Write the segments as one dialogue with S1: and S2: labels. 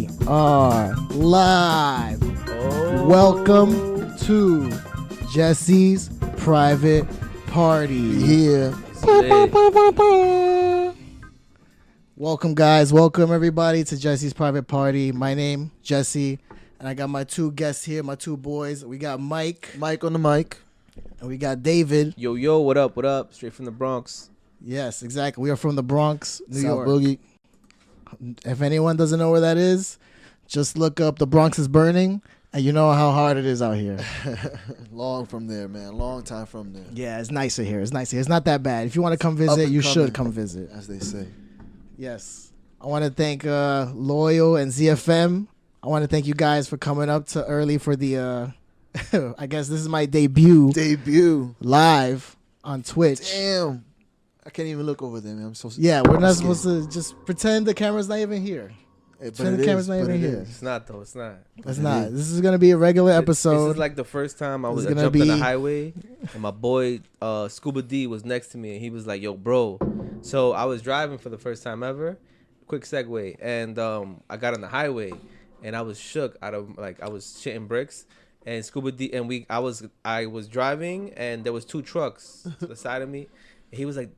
S1: We are live.
S2: Oh.
S1: Welcome to Jesse's private party.
S3: Here.
S1: Welcome, guys. Welcome, everybody, to Jesse's private party. My name, Jesse, and I got my two guests here, my two boys. We got Mike.
S3: Mike on the mic.
S1: And we got David.
S2: Yo, what up? What up? Straight from the Bronx.
S1: Yes, exactly. We are from the Bronx, New York.
S3: Boogie.
S1: If anyone doesn't know where that is, just look up The Bronx is Burning, and you know how hard it is out here.
S3: Long from there, man. Long time from there.
S1: Yeah, it's nicer here. It's nicer here. It's not that bad. If you want to come visit, you should come visit.
S3: As they say.
S1: Yes. I want to thank Loyal and ZFM. I want to thank you guys for coming up to early for the, I guess this is my debut live on Twitch.
S3: Damn. I can't even look over there, man. I'm so
S1: Yeah, we're not
S3: scared.
S1: supposed to just pretend the camera's not even here.
S3: Pretend
S1: the camera's not even here.
S2: It's not, though. It's not.
S1: It's not. This is going to be a regular episode.
S2: This is like the first time I
S1: This is
S2: jumped
S1: gonna
S2: on the
S1: be-
S2: highway, and my boy Scuba D was next to me, and he was like, "Yo, bro." So I was driving for the first time ever. Quick segue, and I got on the highway, and I was shook out of I was shitting bricks, and Scuba D and I was driving, and there was two trucks to the side of me. And he was like,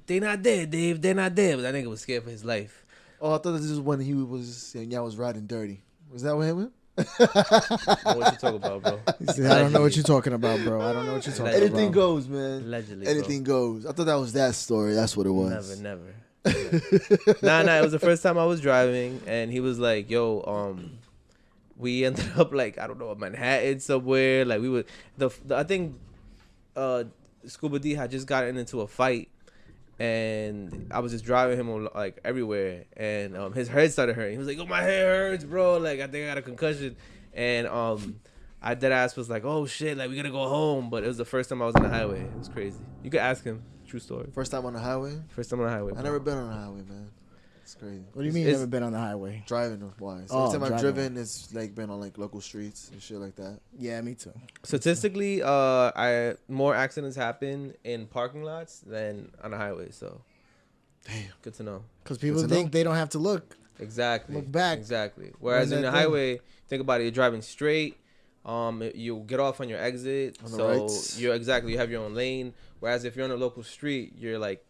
S2: "They not there, Dave. They not there." But that nigga was scared for his life.
S3: Oh, I thought this was when he was saying, yeah, I was riding dirty. Was that what him?
S2: What you talking about, bro?
S1: He said, I don't know what you're talking about, bro. I don't know what you're talking about.
S3: Anything goes, man.
S2: Allegedly,
S3: Anything goes. I thought that was that story. That's what it was.
S2: Never. Nah. It was the first time I was driving, and he was like, "Yo, we ended up like I don't know, Manhattan somewhere. Like we were I think Scuba D had just gotten into a fight, and I was just driving him like everywhere, and his head started hurting. He was like, "Oh, my head hurts, bro. Like I think I got a concussion," and I dead ass was like, "Oh shit, like we gotta go home." But it was the first time I was on the highway. It was crazy. You could ask him. True story.
S3: First time on the highway?
S2: First time on the highway.
S3: I never been on the highway, man. It's crazy.
S1: What do you mean you've never been on the highway?
S3: Driving wise.
S1: Oh,
S3: Every time I've
S1: driving.
S3: driven, it's like been on like local streets and shit like that.
S1: Yeah, me too.
S2: Statistically, more accidents happen in parking lots than on the highway. So,
S3: Damn.
S2: good to know.
S1: Because people
S3: Good to
S1: think
S3: know.
S1: they don't have to look.
S2: Exactly.
S1: Look back.
S2: Exactly. Whereas
S1: When
S2: in the
S1: that thing-
S2: highway, think about it. You're driving straight. You get off on your exit,
S3: On the
S2: so
S3: rights.
S2: you have your own lane. Whereas if you're on a local street, you're like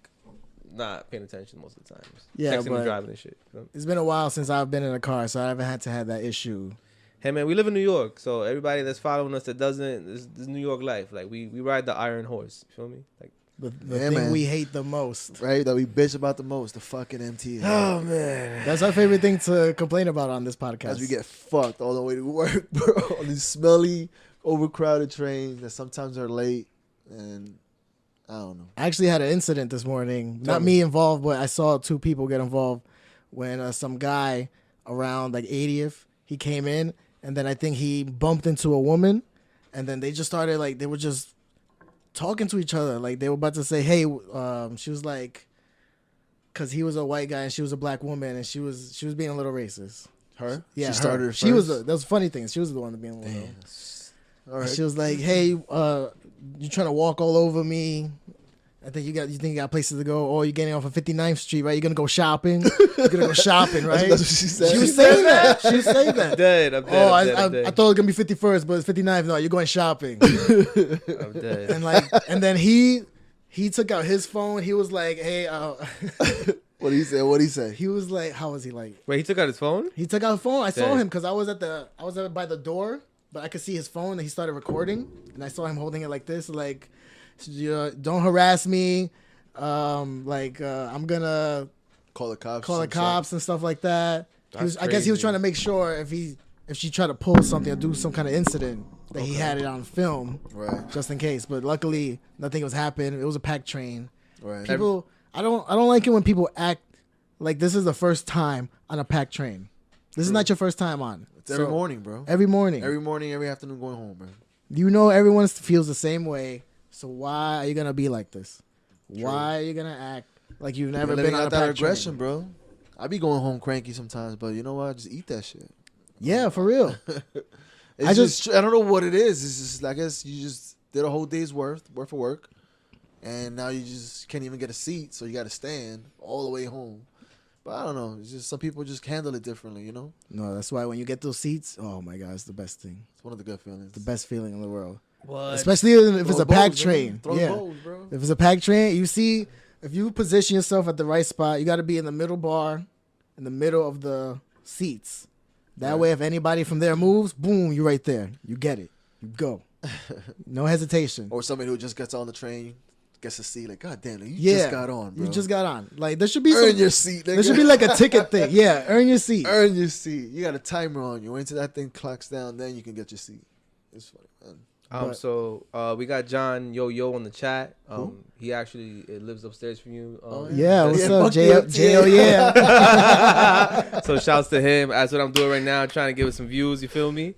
S2: not paying attention most of the time.
S1: Yeah,
S2: Texting
S1: but-
S2: and driving and shit. You know?
S1: It's been a while since I've been in a car, so I haven't had to have that issue.
S2: Hey man, we live in New York, so everybody that's following us that doesn't, this is New York life. Like we ride the iron horse. You feel me? Like.
S1: The
S3: Yeah,
S1: thing
S3: man.
S1: we hate the most.
S3: Right? That we bitch about the most. The fucking MTA.
S2: Oh man.
S1: That's our favorite thing to complain about on this podcast.
S3: As we get fucked all the way to work, bro. On these smelly, overcrowded trains that sometimes are late. And I don't know.
S1: I actually had an incident this morning.
S3: Tell
S1: Not
S3: me.
S1: me involved, but I saw two people get involved when some guy around like 80th, he came in, and then I think he bumped into a woman, and then they just started like, they were just talking to each other. Like they were about to say, hey, she was like, because he was a white guy and she was a black woman, and she was being a little racist.
S3: Her?
S1: Yeah,
S3: She started
S1: her.
S3: it
S1: She was
S3: first?
S1: that was funny things. She was the one being a little.
S3: Damn. All
S1: And
S3: right.
S1: she was like, "Hey, you trying to walk all over me? I think you think you got places to go. Oh, you're getting off of 59th Street, right? You're gonna go shopping. You're gonna go shopping, right?"
S3: That's what she said.
S1: She was saying that. She was saying
S2: I'm
S1: that.
S2: dead. I'm dead.
S1: Oh,
S2: I'm dead. I'm
S1: I
S2: dead.
S1: thought it was gonna be 51st, but it's 59th. No, you're going shopping.
S2: I'm dead.
S1: and then he took out his phone. He was like, "Hey,"
S3: What did he say? What did he say?
S1: he was like, "How was he like?"
S2: Wait, he took out his phone?
S1: He took out his phone. I saw
S2: Dang.
S1: him because I was by the door, but I could see his phone, and he started recording, and I saw him holding it like this, like, "Don't harass me. I'm gonna
S3: Call the cops.
S1: call the
S3: some
S1: cops and stuff like that."
S2: That's
S1: I guess he was
S2: crazy.
S1: trying to make sure if she tried to pull something or do some kind of incident that he had it on film,
S3: shit. Right.
S1: just in case. But luckily, nothing was happening. It was a packed train.
S3: Right.
S1: People, I don't like it when people act like this is the first time on a packed train. This is not your first time on.
S3: It's every
S1: So,
S3: morning, bro.
S1: Every morning.
S3: Every morning, every afternoon going home, bro.
S1: You know everyone feels the same way. So why are you gonna be like this? Why are you gonna act like you've never been on a
S3: that
S1: packed
S3: aggression,
S1: train?
S3: bro. I be going home cranky sometimes, but you know what? Just eat that shit.
S1: Yeah, for real.
S3: It's I don't know what it is. It's just I guess you just did a whole day's worth of work, and now you just can't even get a seat, so you got to stand all the way home. But I don't know. It's just some people just handle it differently, you know?
S1: No, that's why when you get those seats, oh my god, it's the best thing.
S3: It's one of the good feelings.
S1: The best feeling in the world.
S2: What?
S1: Especially if it's a packed
S3: Throw
S1: train. Yeah.
S3: bows, bro.
S1: If it's a packed train, you see, if you position yourself at the right spot, you got to be in the middle bar, in the middle of the seats. That way, if anybody from there moves, boom, you're right there. You get it. You go. No hesitation.
S3: Or somebody who just gets on the train, gets a seat, like, God damn, you
S1: Yeah.
S3: just got on, bro.
S1: You just got on. Like, there should be
S3: Earn
S1: some,
S3: your seat, nigga.
S1: there should be like a ticket thing. Yeah, earn your seat.
S3: Earn your seat. You got a timer on you. Wait until that thing clocks down, then you can get your seat. It's funny, man.
S2: So we got John Yo on the chat. He actually lives upstairs from you.
S1: Yeah, what's
S3: Yeah,
S1: up,
S3: fuck
S1: J.O.?
S3: you,
S1: J.O. Yeah.
S2: So shouts to him. That's what I'm doing right now, trying to give it some views. You feel me?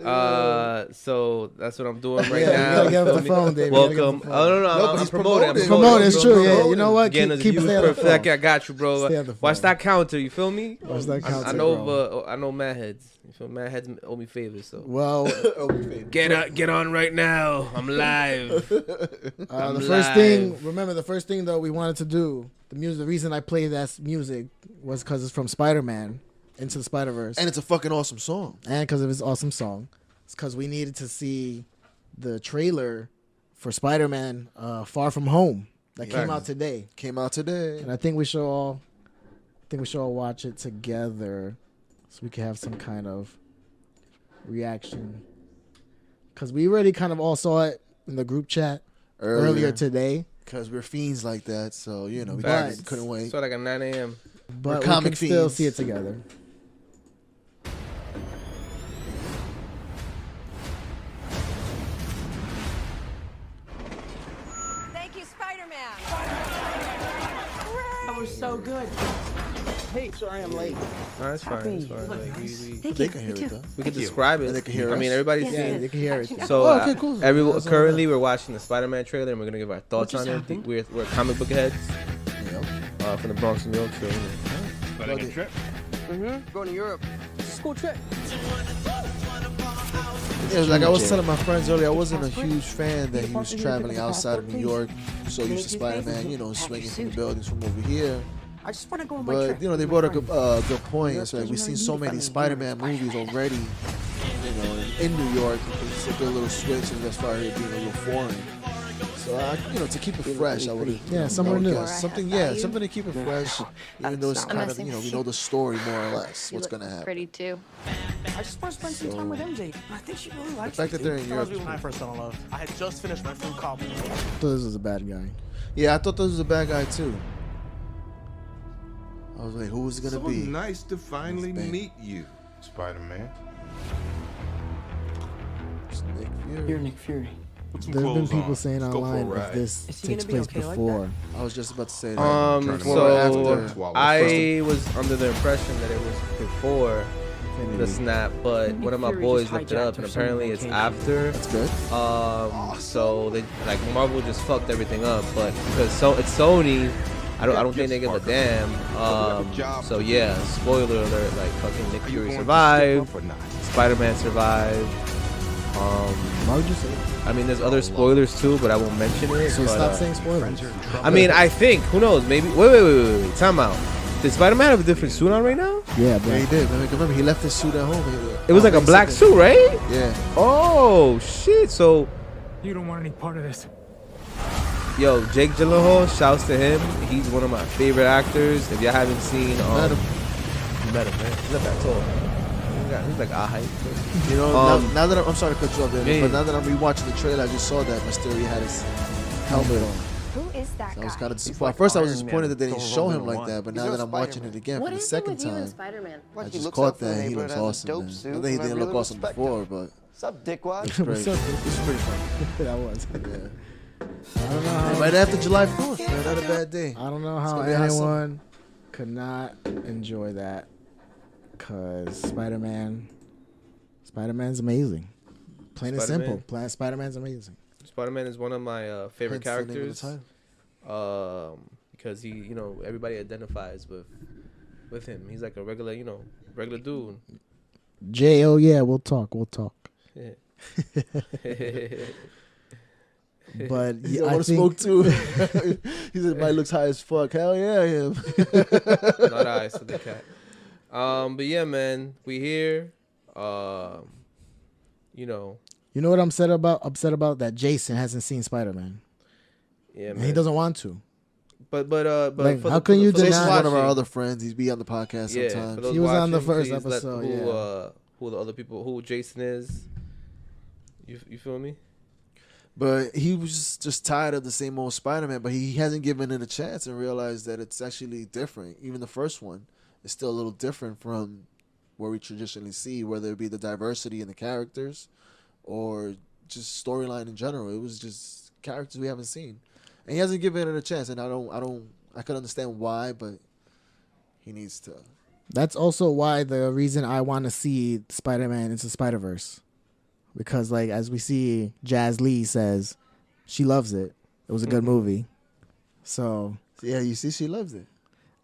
S2: So that's what I'm doing right
S1: Yeah,
S2: now.
S1: you gotta get
S2: you
S1: off
S2: feel
S1: the
S2: me?
S1: phone, Dave. You gotta get off
S2: Welcome.
S1: the phone.
S2: Oh no,
S3: but
S2: I'm
S3: he's
S2: promoting.
S3: promoting.
S1: Promote, it's true. Yeah,
S3: Promoting.
S1: you know what?
S2: Again,
S1: Keep
S2: you
S1: stay on the
S2: perfect.
S1: phone.
S2: I got you, bro.
S1: Stay on the
S2: Watch
S1: phone.
S2: that counter. You feel me?
S1: Watch that
S2: I
S1: counter,
S2: know.
S1: bro.
S2: I know. Mad heads. You feel me? Mad heads owe me favors. So
S1: Well,
S2: get on right now. I'm live.
S1: the first thing, remember the first thing though we wanted to do, the music. The reason I played that music was because it's from Spider-Man Into the Spider-Verse,
S3: And it's a fucking awesome song.
S1: and because of his awesome song. It's because we needed to see the trailer for Spider-Man Far From Home that came out today,
S3: Came out today.
S1: and I think we should all watch it together so we can have some kind of reaction. Because we already kind of all saw it in the group chat earlier today.
S3: Because we're fiends like that, so, you know, we
S2: Facts.
S3: couldn't wait.
S2: So like at 9 a.m.
S1: But we
S3: comic
S1: can still
S3: fiends.
S1: see it together.
S4: Thank you, Spider-Man.
S5: That was so good. Hey, sorry I'm late.
S2: No, it's fine. It's fine. Like,
S4: Thank
S3: They
S4: you.
S3: can
S4: Me
S3: hear
S4: too.
S3: it, though.
S2: we can describe it.
S3: And they can hear
S2: I mean,
S3: us.
S2: everybody's
S1: Yeah,
S2: seen.
S1: they can hear it.
S2: So
S3: Oh, okay, cool. That's all
S2: currently we're watching the Spider-Man trailer and we're gonna give our thoughts on
S5: just
S2: it.
S5: happened?
S2: We're comic book heads
S3: Yep.
S2: from the Bronx, New York. So, you know.
S6: Planning a trip?
S5: Going to Europe. School trip.
S3: Yeah, like I was telling my friends earlier, I wasn't a huge fan that he was traveling outside of New York. So used to Spider-Man, you know, swinging from the buildings from over here.
S5: I just want to go on my trip.
S3: But, you know, they brought a good point. It's like we've seen so many Spider-Man movies already, you know, in New York. It's a good little switch, and as far as it being a little foreign. So, you know, to keep it fresh, I would have.
S1: Yeah, somewhere new.
S3: Something to keep it fresh. Even though it's kind of, you know, we know the story more or less, what's going to happen.
S4: Pretty too.
S5: I just want to spend some time with MJ. I think she really
S3: The
S5: likes
S3: fact
S5: me.
S3: that they're in Europe.
S6: When I first fell in love, I had just finished my food copy.
S1: I thought this was a bad guy.
S3: Yeah, I thought this was a bad guy, too. I was like, who was it going to
S7: So
S3: be?
S7: nice to finally
S3: Bang.
S7: meet you, Spider-Man.
S3: It's Nick Fury.
S5: You're Nick Fury.
S7: Put some
S1: There's been
S7: clothes
S1: people
S7: on.
S1: saying
S7: Let's go for a
S1: online if
S7: ride.
S1: this
S5: Is he
S1: takes
S5: gonna be
S1: place
S5: okay like
S1: before.
S3: I was just about to say that.
S7: Trying to
S3: Before
S2: So
S3: or after.
S2: I was under the impression that it was before the snap, but one of my
S5: Fury
S2: boys
S5: just
S2: looked it
S5: hijacked
S2: up, and
S5: or
S2: apparently it's
S5: something.
S2: after.
S3: That's good.
S2: So they like Marvel just fucked everything up, but because it's Sony, I don't think they give a damn. So yeah, spoiler alert, like fucking Nick
S7: Are you
S2: Fury
S7: going to
S2: survived,
S7: step up or not?
S2: Spider-Man survived.
S1: Why would you say that?
S2: I mean, there's other spoilers too, but I won't mention it.
S1: So
S2: but,
S1: stop saying spoilers.
S2: I mean, I think who knows? Maybe wait. Time out. Did Spider-Man have a different suit on right now?
S1: Yeah, bro.
S3: Yeah, he did. Remember, he left his suit at home.
S2: It was like a black suit, right?
S3: Yeah.
S2: Oh shit! So,
S6: You don't want any part of this.
S2: yo, Jake Gyllenhaal, shouts to him. He's one of my favorite actors. If y'all haven't seen,
S3: Met him.
S2: you met him, man. He's not that tall. He's like a height.
S3: You know, now that I'm sorry to cut you off there,
S2: Yeah,
S3: but
S2: yeah.
S3: now that I'm rewatching the trailer, I just saw that Mysterio had his helmet on.
S4: Who is that
S3: So I was
S4: guy?
S3: kind of disappointed. At first, I was disappointed that they didn't
S6: Thor
S3: show him
S6: World
S3: like
S6: War
S3: that, but
S6: One.
S3: now that I'm watching it again
S4: What
S3: for the
S4: is it
S3: second
S4: with you and
S3: time,
S4: Spider-Man?
S3: I just caught that and he looks awesome, man. I think he didn't look awesome before, but
S8: Sup, dickwad?
S3: it's great.
S1: What's up, dude?
S3: It's pretty fun.
S1: That was.
S3: Yeah.
S1: I don't know how.
S3: Right after July 4th, man, not a bad day.
S1: I don't know
S3: It's
S1: how
S3: gonna be a hot summer.
S1: anyone could not enjoy that, because Spider-Man's amazing. Plain and
S2: Spider-Man.
S1: simple. Spider-Man's amazing.
S2: Spider-Man is one of my favorite
S3: Hence the name of the
S2: characters.
S3: title.
S2: Because he, you know, everybody identifies with him. He's like a regular, you know, regular dude.
S1: J.O. Yeah, we'll talk.
S2: Yeah.
S1: But
S3: He
S1: I
S3: want to
S1: think
S3: smoke too. He said, "Mike looks high as fuck." Hell yeah, I am.
S2: Not eyes to the cat. But yeah, man, we here. You know,
S1: you know what I'm upset about? Upset about that Jason hasn't seen Spider-Man.
S2: yeah,
S1: And
S2: man.
S1: he doesn't want to.
S2: But
S1: Like,
S2: for
S1: how can you
S2: for those
S3: Jason's
S1: deny-
S3: one of our
S2: watching-
S3: other friends. He's be on the podcast
S2: Yeah, for
S3: sometimes.
S2: those
S1: He was on the
S2: watching,
S1: first
S2: please let
S1: episode,
S2: who the other people, who Jason is. You feel me?
S3: But he was just tired of the same old Spider-Man. But he hasn't given it a chance and realized that it's actually different. Even the first one is still a little different from where we traditionally see, whether it be the diversity in the characters or just storyline in general. It was just characters we haven't seen, and he hasn't given it a chance. And I could understand why, but he needs to.
S1: That's also why the reason I want to see Spider-Man into Spider-Verse. Because, like, as we see, Jazz Lee says she loves it. It was a good movie. So,
S3: Yeah, you see, she loves it.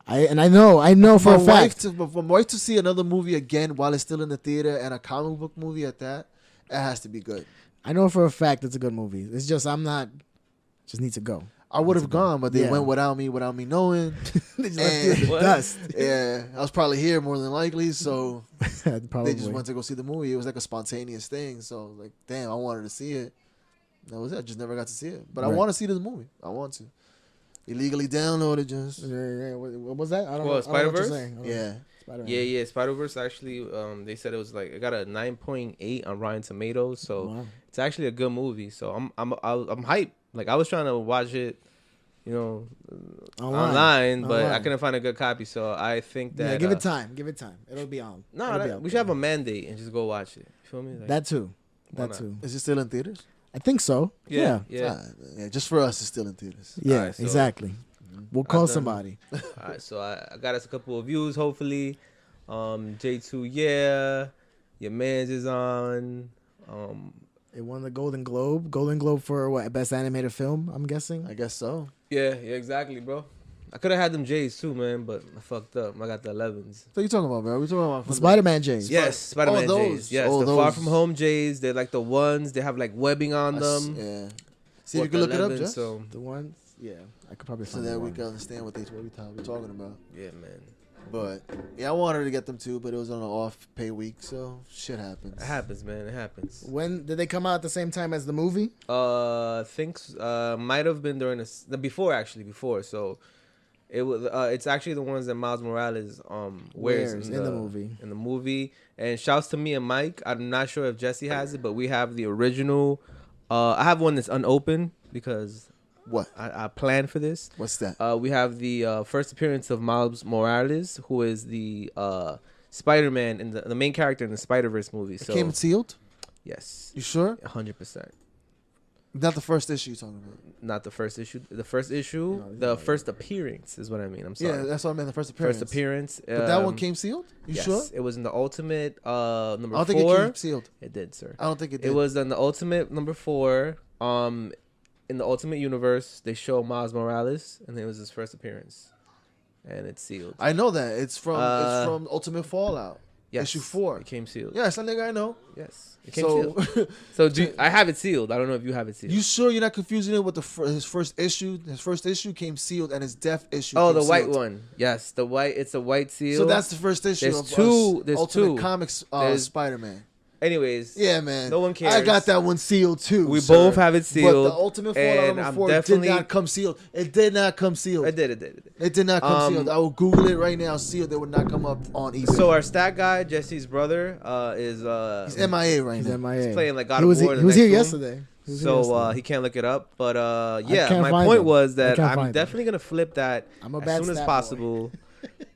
S1: I know for a fact.
S3: For my wife to see another movie again while it's still in the theater and a comic book movie at that, it has to be good.
S1: I know for a fact it's a good movie. It's just just need to go.
S3: I would have gone, but they
S1: Yeah.
S3: went without me knowing.
S1: They just left you in the
S2: What?
S1: dust.
S3: Yeah, I was probably here more than likely, so
S1: Probably.
S3: they just went to go see the movie. It was like a spontaneous thing, so like, damn, I wanted to see it. That was it. I just never got to see it, but I
S1: Right.
S3: want to see this movie. I want to. Illegally downloaded, just
S1: What was that? I don't
S2: Well,
S1: know. I don't know what you're
S2: Spider-Verse?
S1: saying. I don't know.
S3: yeah.
S1: Spider-Man.
S2: Yeah. Spider-Verse actually, they said it was like, it got a 9.8 on Rotten Tomatoes, so
S1: Wow.
S2: it's actually a good movie. So I'm hyped. Like, I was trying to watch it, online, but I couldn't find a good copy. So I think that
S1: Yeah, give it time. Give it time. It'll be on.
S2: No,
S1: It'll be out
S2: we should
S1: there.
S2: have a mandate and just go watch it. You feel me? Like,
S1: That too.
S2: Why
S1: That
S2: not?
S1: too.
S3: Is it still in theaters?
S1: I think so. Yeah.
S2: yeah.
S3: Yeah, just for us, it's still in theaters.
S1: Yeah,
S2: Alright, so-
S1: exactly. We'll call
S2: done.
S1: somebody.
S2: All right, so I got us a couple of views, hopefully. J2, yeah. Your man's is on.
S1: It won the Golden Globe. Golden Globe for what? Best animated film, I'm guessing.
S3: I guess so.
S2: Yeah, exactly, bro. I could have had them J's too, man, but I fucked up. I got the 11s.
S3: What are you talking about, bro? We talking about
S1: The Spider-Man Jays.
S2: Yes, Spider-Man
S3: those.
S2: J's. Yes,
S3: Oh,
S2: the Far
S3: those.
S2: From Home J's. They're like the ones. They have like webbing on them.
S3: Yeah. See if you can look it up, Jeff.
S2: So
S1: The ones. Yeah, I could probably
S3: So
S1: find
S3: that
S1: the
S3: we
S1: one.
S3: can understand what we're talking about.
S2: yeah, man,
S3: But yeah, I wanted to get them too, but it was on an off pay week, so shit happens.
S2: it happens, man. It happens.
S1: When did they come out at the same time as the movie?
S2: Thinks might have been during before. So it was. It's actually the ones that Miles Morales wears
S1: Wears in the movie.
S2: In the movie, and shouts to me and Mike. I'm not sure if Jesse has it, but we have the original. I have one that's unopened because
S3: What?
S2: I planned for this.
S3: What's that?
S2: We have the first appearance of Miles Morales, who is the Spider-Man in the main character in the Spider-Verse movie.
S3: It
S2: So
S3: came sealed?
S2: yes,
S3: You sure?
S2: 100%.
S3: Not the first issue you're talking about.
S2: Not the first issue. The first issue, the first appearance is what I mean. I'm sorry.
S3: Yeah, that's what I meant. The first appearance.
S2: First appearance.
S3: But that one came sealed. You
S2: yes,
S3: sure?
S2: it was in the Ultimate number
S3: I don't
S2: 4.
S3: think it came sealed.
S2: It did, sir.
S3: I don't think it did.
S2: It was in the Ultimate number 4. In the Ultimate Universe, they show Miles Morales, and it was his first appearance, and it's sealed.
S3: I know that it's from Ultimate Fallout.
S2: Yes,
S3: Issue 4.
S2: It came sealed.
S3: Yes, that nigga I know.
S2: Yes, it came
S3: So
S2: sealed. So I have it sealed. I don't know if you have it sealed.
S3: you sure you're not confusing it with his first issue? His first issue came sealed, and his death issue.
S2: Oh,
S3: came
S2: the white
S3: sealed.
S2: one. Yes, the white. It's a white seal.
S3: So that's the first issue
S2: There's
S3: of
S2: two- there's
S3: Ultimate
S2: two.
S3: Comics
S2: There's-
S3: Spider-Man.
S2: Anyways.
S3: Yeah, man.
S2: No one cares.
S3: I got that one sealed too.
S2: We
S3: sir.
S2: both have it
S3: But
S2: sealed.
S3: the Ultimate Fallout
S2: and
S3: number
S2: I'm
S3: 4
S2: definitely.
S3: did not come sealed. It did not come sealed.
S2: It did.
S3: It did not come sealed. I will Google it right now. Sealed. It would not come up on eBay.
S2: So our stat guy, Jesse's brother, is
S3: He's MIA right
S1: He's
S3: now.
S1: MIA.
S2: He's playing like God
S1: he
S2: of
S1: was,
S2: War.
S1: He was here yesterday.
S2: So he can't look it up. But yeah,
S1: can't
S2: my
S1: find
S2: point
S1: him.
S2: was
S1: I
S2: that
S1: can't
S2: I'm
S1: find him.
S2: definitely gonna flip that
S1: I'm a
S2: as
S1: bad
S2: soon as
S1: stat boy.
S2: possible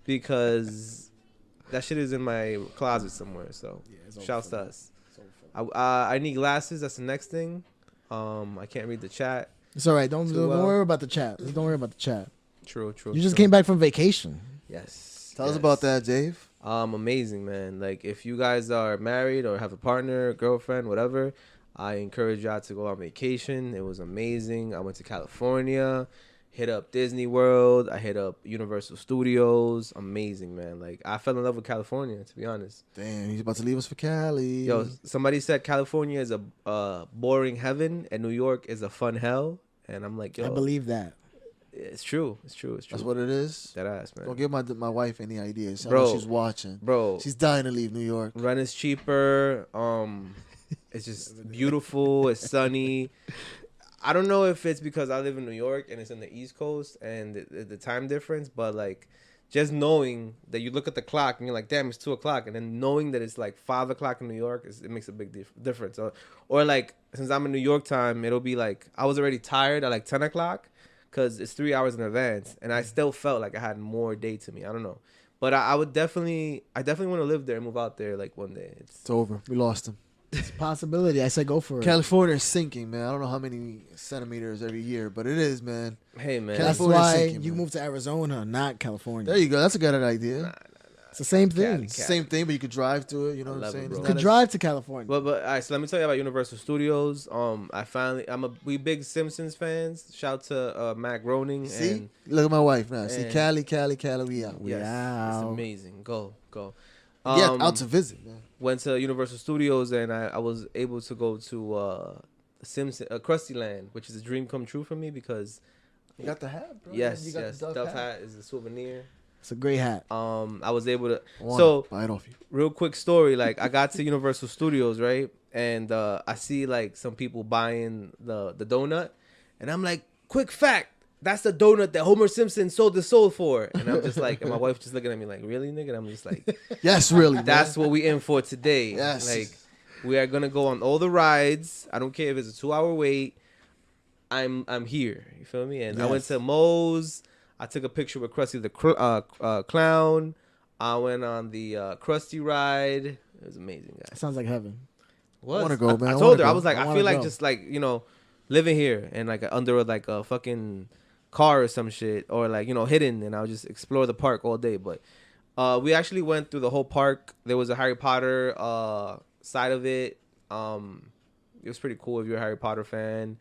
S2: because that shit is in my closet somewhere. So shouts to us. I need glasses. That's the next thing. I can't read the chat.
S1: It's all right. Don't
S2: well.
S1: worry about the chat. Don't worry about the chat.
S2: True.
S1: You just came back from vacation.
S2: Yes.
S3: Tell us about that, Dave.
S2: Amazing, man. Like, if you guys are married or have a partner, girlfriend, whatever, I encourage y'all to go on vacation. It was amazing. I went to California. hit up Disney World. I hit up Universal Studios. Amazing, man. Like, I fell in love with California, to be honest.
S3: Damn, he's about to leave us for Cali.
S2: Yo, somebody said California is a boring heaven and New York is a fun hell. And I'm like, yo,
S1: I believe that.
S2: it's true. It's true. It's true.
S3: That's what it is.
S2: That ass, man.
S3: Don't give my wife any ideas. I
S2: Bro.
S3: know she's watching.
S2: Bro,
S3: She's dying to leave New York.
S2: rent is cheaper. It's just beautiful. It's sunny. I don't know if it's because I live in New York and it's in the East Coast and the time difference, but like just knowing that you look at the clock and you're like, damn, it's 2:00, and then knowing that it's like 5:00 in New York, it makes a big difference. Or like since I'm in New York time, it'll be like I was already tired at like 10:00 because it's 3 hours in advance, and I still felt like I had more day to me. I don't know, but I definitely want to live there and move out there like one day.
S3: It's over. We lost him.
S1: It's a possibility. I said go for it.
S3: California is sinking, man. I don't know how many centimeters every year, but it is, man.
S2: Hey, man.
S1: That's
S3: California's
S1: why
S3: sinking,
S1: you
S3: man.
S1: moved to Arizona, not California.
S3: There you go. That's a good idea.
S1: It's the same thing.
S2: Cali.
S3: It's the same thing, but you could drive to it. You know what I'm
S2: love it,
S3: saying?
S2: bro.
S3: It's
S1: You could
S3: not
S1: drive to California.
S2: But all right, so let me tell you about Universal Studios. We big Simpsons fans. Shout to Matt Groening.
S3: See,
S2: And
S3: look at my wife now. See,
S2: and-
S3: Cali, we out.
S1: We
S2: yes,
S1: out.
S2: it's amazing. Go.
S3: Yeah, out to visit, man.
S2: Went to Universal Studios and I was able to go to Simpson Krusty Land, which is a dream come true for me because
S3: You got the hat, bro.
S2: yes,
S3: You got
S2: yes,
S3: the
S2: Duff hat is a souvenir.
S1: It's a great hat.
S2: I was able to.
S3: So buy it off you.
S2: Real quick story, like I got to Universal Studios, right? And I see like some people buying the donut, and I'm like, quick fact, that's the donut that Homer Simpson sold his soul for. And I'm just like, and my wife just looking at me like, really, nigga? And I'm just like,
S3: Yes, really, man.
S2: that's what we in for today.
S3: Yes.
S2: Like, we are gonna go on all the rides. I don't care if it's a 2-hour wait. I'm here. You feel me? And I went to Moe's. I took a picture with Krusty the Clown. I went on the Krusty ride. It was amazing, guys.
S1: Sounds like heaven.
S2: Was.
S3: wanna go, man.
S2: I
S3: I
S2: told
S3: wanna
S2: her, I
S3: go.
S2: was like,
S1: I
S2: I
S1: wanna
S2: feel like
S1: go.
S2: just like, you know, living here and like under like a fucking car or some shit, or like, you know, hidden, and I'll just explore the park all day. But we actually went through the whole park. There was a Harry Potter side of it. It was pretty cool if you're a Harry Potter fan.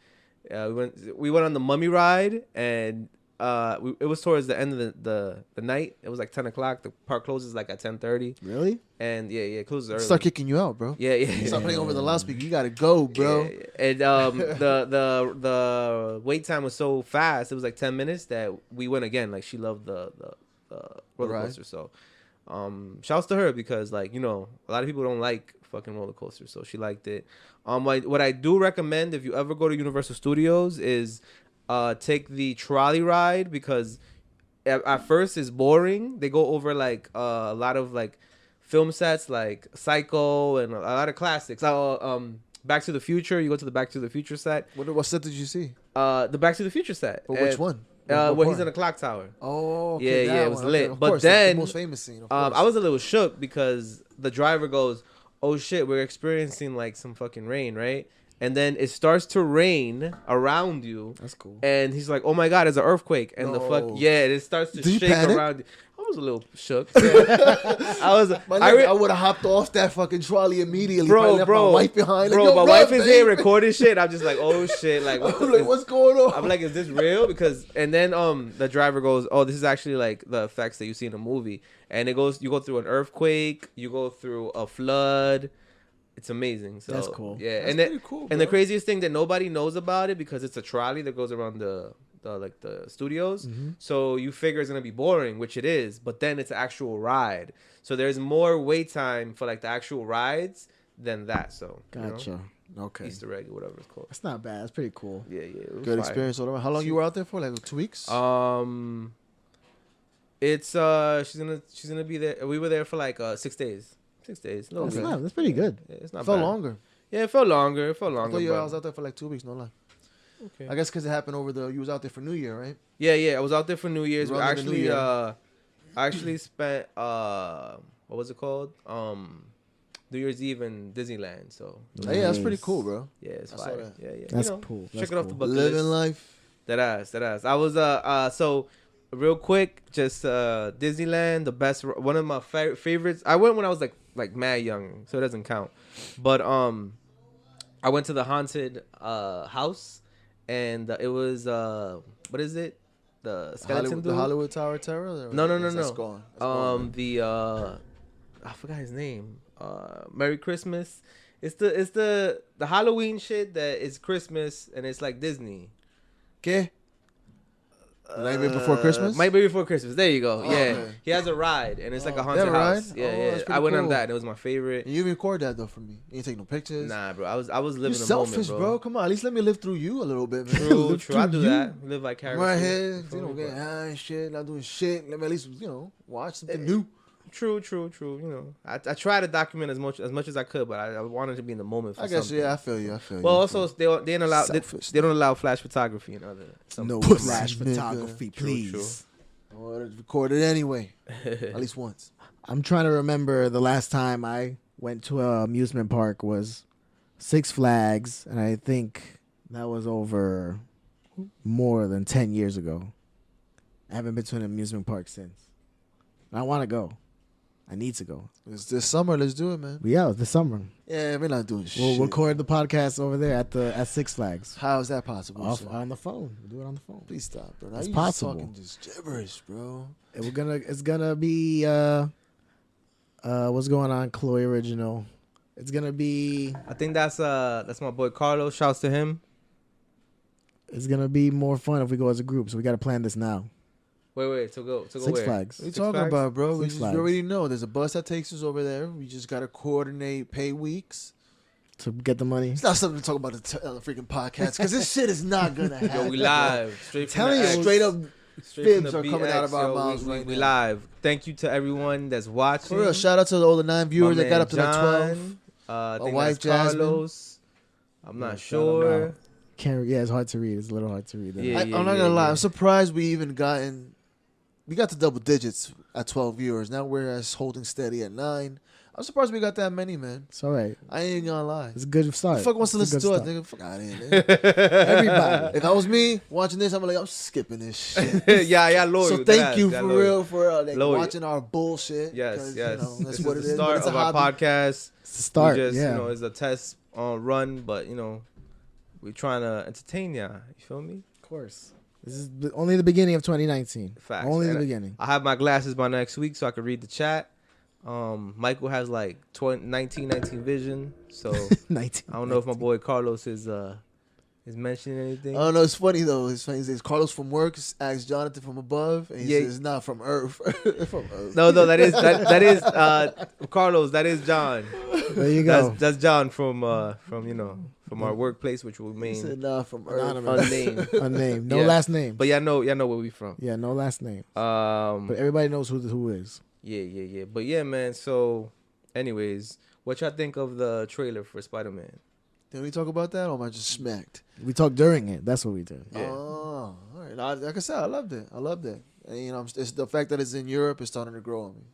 S2: We went on the Mummy ride, and it was towards the end of the night. It was like 10:00. The park closes like at 10:30.
S1: Really?
S2: And yeah, it closes early.
S3: Start kicking you out, bro.
S2: Yeah.
S3: Start playing over the loudspeaker. You gotta go, bro.
S2: Yeah. And the wait time was so fast. It was like 10 minutes that we went again. Like, she loved the roller
S3: Right.
S2: coaster. So shouts to her, because like, you know, a lot of people don't like fucking roller coasters, so she liked it. What I do recommend if you ever go to Universal Studios is take the trolley ride, because at first it's boring. They go over like a lot of like film sets like Psycho and a lot of classics. Back to the Future. You go to the Back to the Future set.
S3: What set did you see?
S2: The Back to the Future set.
S3: But which one?
S2: Where
S3: What
S2: he's
S3: part?
S2: in the clock tower.
S3: Oh, okay,
S2: Yeah,
S3: that
S2: it was
S3: one.
S2: lit.
S3: Okay, of
S2: But
S3: course, that's
S2: then,
S3: the most famous scene. Of
S2: I
S3: course.
S2: was a little shook because the driver goes, "Oh shit, we're experiencing like some fucking rain, right?" And then it starts to rain around you.
S1: That's cool.
S2: And he's like, "Oh my god, it's an earthquake!" And the fuck,
S3: No.
S2: yeah, it starts to
S3: Did you
S2: shake
S3: panic?
S2: around you. I was a little shook. I
S3: would have hopped off that fucking trolley immediately. Probably left
S2: bro,
S3: my wife behind. Like,
S2: bro,
S3: yo,
S2: my
S3: run,
S2: wife is here
S3: babe.
S2: recording shit. I'm just like, oh shit, like,
S3: I'm like, what's going on?
S2: I'm like, is this real? Because, and then the driver goes, oh, this is actually like the effects that you see in a movie. And it goes, you go through an earthquake, you go through a flood. It's amazing. So
S1: That's cool.
S2: Yeah,
S3: That's
S2: and then
S3: pretty cool,
S2: and the
S3: bro.
S2: craziest thing that nobody knows about it, because it's a trolley that goes around the studios.
S1: Mm-hmm.
S2: So you figure it's gonna be boring, which it is. But then it's an actual ride. So there's more wait time for like the actual rides than that. So you know?
S1: Gotcha. Okay.
S2: Easter egg or whatever it's called.
S1: That's not bad. That's pretty cool.
S2: Yeah, it was
S3: Good
S2: fire.
S3: experience. All around. How long you were out there for? Like 2 weeks?
S2: It's she's gonna be there. We were there for like 6 days. 6 days. No,
S1: That's
S2: week.
S1: not. That's pretty good.
S2: Yeah, it's not
S3: felt
S2: bad.
S3: longer.
S2: Yeah, it felt longer. It felt
S3: I
S2: longer.
S3: thought I was
S2: but-
S3: out there for like 2 weeks. No lie.
S2: Okay.
S3: I guess because it happened over you was out there for New Year, right?
S2: Yeah. I was out there for New Year's.
S3: You
S2: We
S3: were out there New
S2: actually,
S3: Year.
S2: I actually spent what was it called? New Year's Eve in Disneyland. So
S3: Oh, yeah, that's pretty cool, bro.
S2: yeah, it's
S3: I saw
S2: fire.
S3: that.
S2: Yeah.
S1: That's
S2: you know,
S1: cool.
S2: Check
S1: That's
S2: it off the
S1: cool.
S2: bucket
S3: Living
S2: list.
S3: life.
S2: That ass. I was so real quick, just Disneyland, the best, one of my favorites. I went when I was like mad young, so it doesn't count. But I went to the haunted house, and it was what is it? the skeleton
S3: The
S2: dude.
S3: Hollywood Tower of Terror? Or
S2: No.
S3: That's gone. That's gone, right?
S2: I forgot his name. Merry Christmas. It's the Halloween shit that is Christmas and it's like Disney.
S3: ¿Qué? Nightmare Before Christmas?
S2: Nightmare Before Christmas. There you go.
S3: Oh,
S2: yeah,
S3: okay.
S2: He has a ride and it's like a
S3: They
S2: haunted
S3: have a ride?
S2: house. Yeah,
S3: Oh,
S2: yeah.
S3: that's
S2: I
S3: pretty
S2: went on
S3: cool.
S2: that. And it was my favorite.
S3: And you record that though for me. You ain't take no pictures.
S2: Nah, bro. I was
S3: You're
S2: living the
S3: selfish,
S2: moment,
S3: bro. Come on, at least let me live through you a little bit, man.
S2: True,
S3: Live
S2: true. I
S3: through
S2: do
S3: you.
S2: that. Live vicariously.
S3: I'm right here,
S2: through me,
S3: getting
S2: bro.
S3: high and shit, not doing shit. Let me at least, watch something new.
S2: True. You know, I try to document as much as I could, but I wanted to be in the moment. For
S3: I guess,
S2: something.
S3: yeah, I feel you.
S2: Well, also they don't allow
S3: Selfish.
S2: they don't allow flash photography and other.
S1: No
S3: Pussy
S1: flash
S3: nigga.
S1: photography,
S2: True,
S1: please.
S2: true.
S3: Well, it's recorded anyway, at least once.
S1: I'm trying to remember the last time I went to an amusement park was Six Flags, and I think that was over more than 10 years ago. I haven't been to an amusement park since. I want to go. I need to go.
S3: It's this summer. Let's do it, man.
S1: But yeah, it's the summer.
S3: Yeah, we're not doing shit.
S1: We'll record the podcast over there at Six Flags.
S3: How is that possible?
S1: Off,
S3: sir?
S1: on the phone. We'll do it on the phone.
S3: Please stop, bro. Now
S1: It's
S3: you
S1: possible.
S3: just talking just gibberish, bro.
S1: And it's gonna be what's going on, Chloe Original. It's gonna be
S2: I think that's my boy Carlos. Shouts to him.
S1: it's gonna be more fun if we go as a group. So we gotta plan this now.
S2: Wait, to go
S1: Six
S2: where?
S1: Flags.
S3: What are you
S2: Six
S3: talking
S2: Flags?
S3: about, bro?
S1: Six
S3: You
S1: Flags.
S3: already know. There's a bus that takes us over there. We just got to coordinate pay weeks.
S1: To get the money.
S3: It's not something to talk about on the freaking podcast because this shit is not going to happen.
S2: Yo, we live straight from
S3: Telling
S2: the
S3: you,
S2: X.
S3: straight up
S2: Straight from
S3: fibs
S2: the
S3: are coming out of our mouths
S2: we,
S3: right
S2: we
S3: now.
S2: live. Thank you to everyone that's watching.
S3: For real, shout out to all the 9 viewers
S2: My
S3: that got
S2: man
S3: up to that 12.
S2: John. I
S3: My
S2: think
S3: wife,
S2: that's
S3: Jasmine.
S2: Carlos. I'm not
S1: Yeah,
S2: sure.
S1: Can't. Yeah, it's hard to read. It's a little hard to read.
S2: Yeah.
S3: I'm not going to lie. I'm surprised we got to double digits at 12 viewers. Now we're holding steady at 9. I'm surprised we got that many, man.
S1: It's all right.
S3: I ain't gonna lie.
S1: It's a good start.
S3: Who the fuck wants to
S1: It's a
S3: listen
S1: good
S3: to us,
S1: start.
S3: nigga? Fuck out of here, man.
S1: Everybody.
S3: If I was me watching this, I'm skipping this shit.
S2: yeah, loyal.
S3: So
S2: that
S3: thank
S2: ass,
S3: you
S2: that
S3: for
S2: loyal.
S3: real for
S2: Loyal.
S3: watching our bullshit.
S2: Yes.
S3: 'cause,
S2: This
S3: that's
S2: is
S3: what
S2: the
S3: it is. but
S2: start
S3: it's a
S2: of our
S3: hobby.
S2: podcast.
S1: It's a start.
S2: We just,
S1: yeah.
S2: it's a test run, but we're trying to entertain ya. You feel me?
S1: Of course. This is only the beginning of 2019.
S2: Facts.
S1: Only the
S2: And
S1: beginning.
S2: I have my glasses by next week so I can read the chat. Michael has like 1919 vision, so
S1: 19.
S2: I don't know if my boy Carlos is mentioning anything.
S3: I don't know. It's funny though. It's funny. He says Carlos from work asks Jonathan from above, and he
S2: Yeah.
S3: says not from Earth. From Earth.
S2: No, that is Carlos. That is John.
S1: There you go.
S2: That's John from our workplace, which will
S3: He said
S2: mean
S3: not from Earth.
S1: Anonymous.
S2: unnamed.
S1: Unnamed. No
S2: Yeah.
S1: last name.
S2: But y'all know where we from.
S1: Yeah, no last name. But everybody knows who is.
S2: Yeah. But yeah, man. So, anyways, what y'all think of the trailer for Spider-Man?
S3: Did we talk about that, or am I just smacked?
S1: We talked during it. That's what we did.
S2: Yeah.
S3: Oh, all right. Like I said, I loved it. And, it's the fact that it's in Europe is starting to grow on me.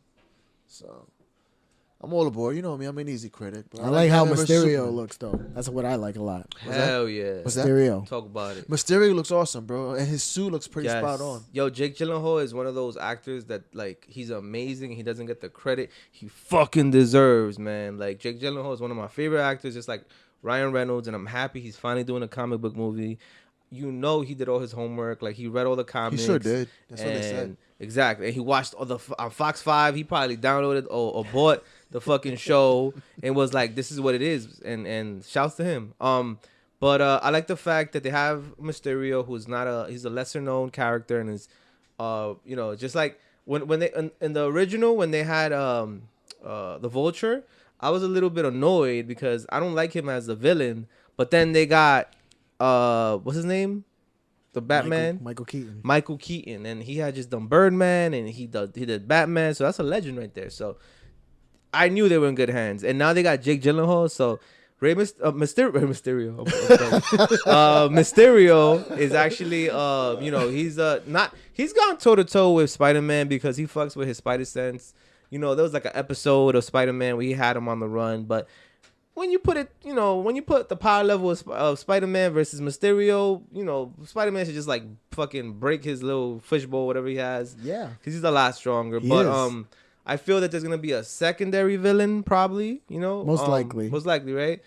S3: So I'm all aboard. You know me. I'm an easy critic. But
S1: I like how
S3: Batman vs.
S1: Mysterio
S3: Superman.
S1: looks, though. That's what I like a lot.
S2: Hell yeah.
S3: What's that?
S1: Mysterio.
S2: Talk about it.
S3: Mysterio looks awesome, bro, and his suit looks pretty
S2: Yes.
S3: spot on.
S2: Yo, Jake Gyllenhaal is one of those actors that like he's amazing. He doesn't get the credit he fucking deserves, man. Like Jake Gyllenhaal is one of my favorite actors, just like Ryan Reynolds, and I'm happy he's finally doing a comic book movie. He did all his homework. Like he read all the comics.
S3: He sure did. That's what they said.
S2: And exactly. And he watched all the on Fox 5. He probably downloaded or bought the fucking show and was like, "This is what it is." And shouts to him. But I like the fact that they have Mysterio, who's he's a lesser known character, and is just like when they in the original when they had the Vulture, I was a little bit annoyed because I don't like him as a villain. But then they got what's his name? The Batman.
S1: Michael Keaton.
S2: And he had just done Birdman, and he did Batman, so that's a legend right there. So I knew they were in good hands, and now they got Jake Gyllenhaal. So Mysterio Mysterio is actually he's gone toe to toe with Spider-Man because he fucks with his spider sense. There was like an episode of Spider-Man where he had him on the run, but when you put the power level of Spider-Man versus Mysterio, Spider-Man should just like fucking break his little fishbowl, whatever he has.
S1: Yeah.
S2: Because he's a lot stronger.
S1: He
S2: But
S1: is.
S2: I feel that there's gonna be a secondary villain, probably.
S1: Most likely.
S2: Most likely, right?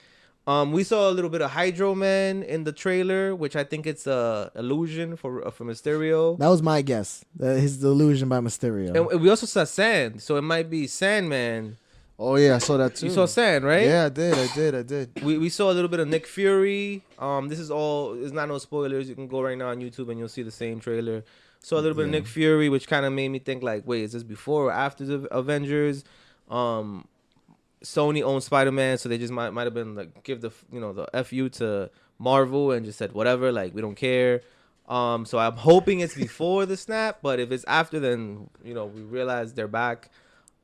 S2: We saw a little bit of Hydro Man in the trailer, which I think it's a illusion for Mysterio.
S1: That was my guess. His delusion by Mysterio.
S2: And we also saw Sand, so it might be Sandman.
S3: Oh yeah, I saw that too.
S2: You saw Sand, right?
S3: Yeah, I did.
S2: We saw a little bit of Nick Fury. This is all. It's not no spoilers. You can go right now on YouTube and you'll see the same trailer. Saw a little bit of Nick Fury, which kind of made me think like, wait, is this before or after the Avengers? Sony owns Spider-Man, so they just might have been like give the FU to Marvel and just said whatever, like we don't care. So I'm hoping it's before the snap, but if it's after, then we realize they're back.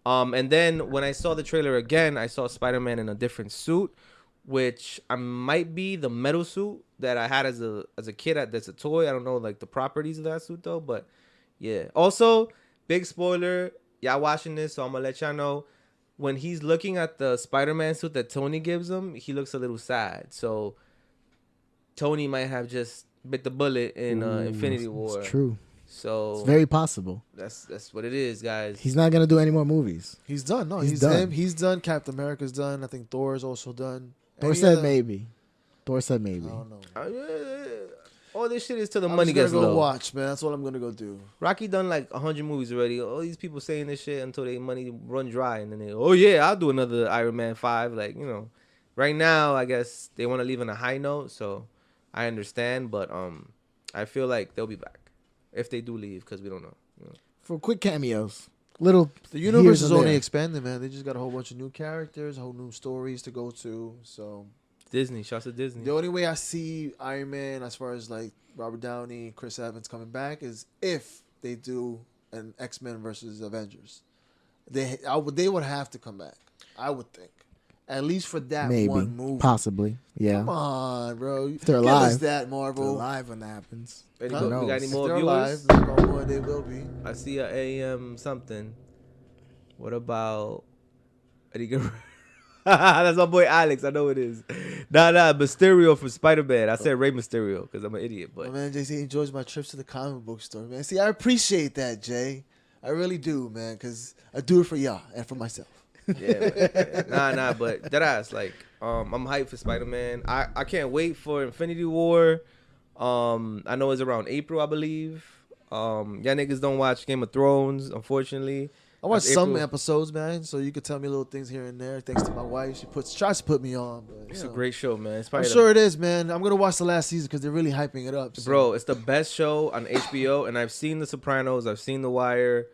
S2: And then when I saw the trailer again, I saw Spider-Man in a different suit, which might be the metal suit that I had as a kid. That's a toy. I don't know like the properties of that suit though, but yeah. Also, big spoiler. Y'all watching this, so I'm gonna let y'all know. When he's looking at the Spider-Man suit that Tony gives him, he looks a little sad. So Tony might have just bit the bullet in Infinity War.
S1: It's true.
S2: So
S1: it's very possible.
S2: That's what it is, guys.
S1: He's not gonna do any more movies.
S3: He's done. No,
S1: he's done.
S3: He's done. Captain America's done. I think Thor's also done.
S1: Thor said maybe. I don't
S3: know.
S2: All this shit is till the
S3: I'm
S2: money
S3: just
S2: gets
S3: gonna
S2: low.
S3: go watch, man. That's what I'm gonna go do.
S2: Rocky done like 100 movies already. All these people saying this shit until their money run dry, and then I'll do another Iron Man 5. Like right now I guess they want to leave on a high note, so I understand. But I feel like they'll be back if they do leave because we don't know.
S1: For quick cameos, little.
S3: The universe is only
S1: there.
S3: expanding, man. They just got a whole bunch of new characters, whole new stories to go to. So
S2: Disney, shouts to Disney.
S3: the only way I see Iron Man, as far as like Robert Downey, Chris Evans coming back, is if they do an X-Men versus Avengers. They would have to come back. I would think, at least for that one movie,
S1: possibly. Yeah.
S3: Come on, bro.
S1: If they're
S3: Give
S1: alive,
S3: us that, Marvel.
S1: They're alive when that happens.
S2: We
S1: Who
S2: got
S1: knows?
S2: any
S3: If
S2: more
S3: they're
S2: viewers?
S3: alive, knock on wood, they will be.
S2: I see a AM something. What about Eddie Guerrero? That's my boy Alex. I know it is. Nah, Mysterio from Spider-Man. I said Rey Mysterio because I'm an idiot. But
S3: Oh, man, JC enjoys my trips to the comic book store, man. See, I appreciate that, Jay. I really do, man, because I do it for y'all and for myself.
S2: yeah, but that ass like I'm hyped for Spider-Man. I can't wait for Infinity War. I know it's around April, I believe. Y'all niggas don't watch Game of Thrones, unfortunately.
S3: I watched
S2: That's
S3: some
S2: April.
S3: episodes, man, so you could tell me little things here and there. Thanks to my wife, she tries to put me on. But
S2: It's a great show, man. It's probably
S3: I'm sure it is, man. I'm gonna watch the last season because they're really hyping it up. So.
S2: Bro, it's the best show on HBO, and I've seen The Sopranos, I've seen The Wire.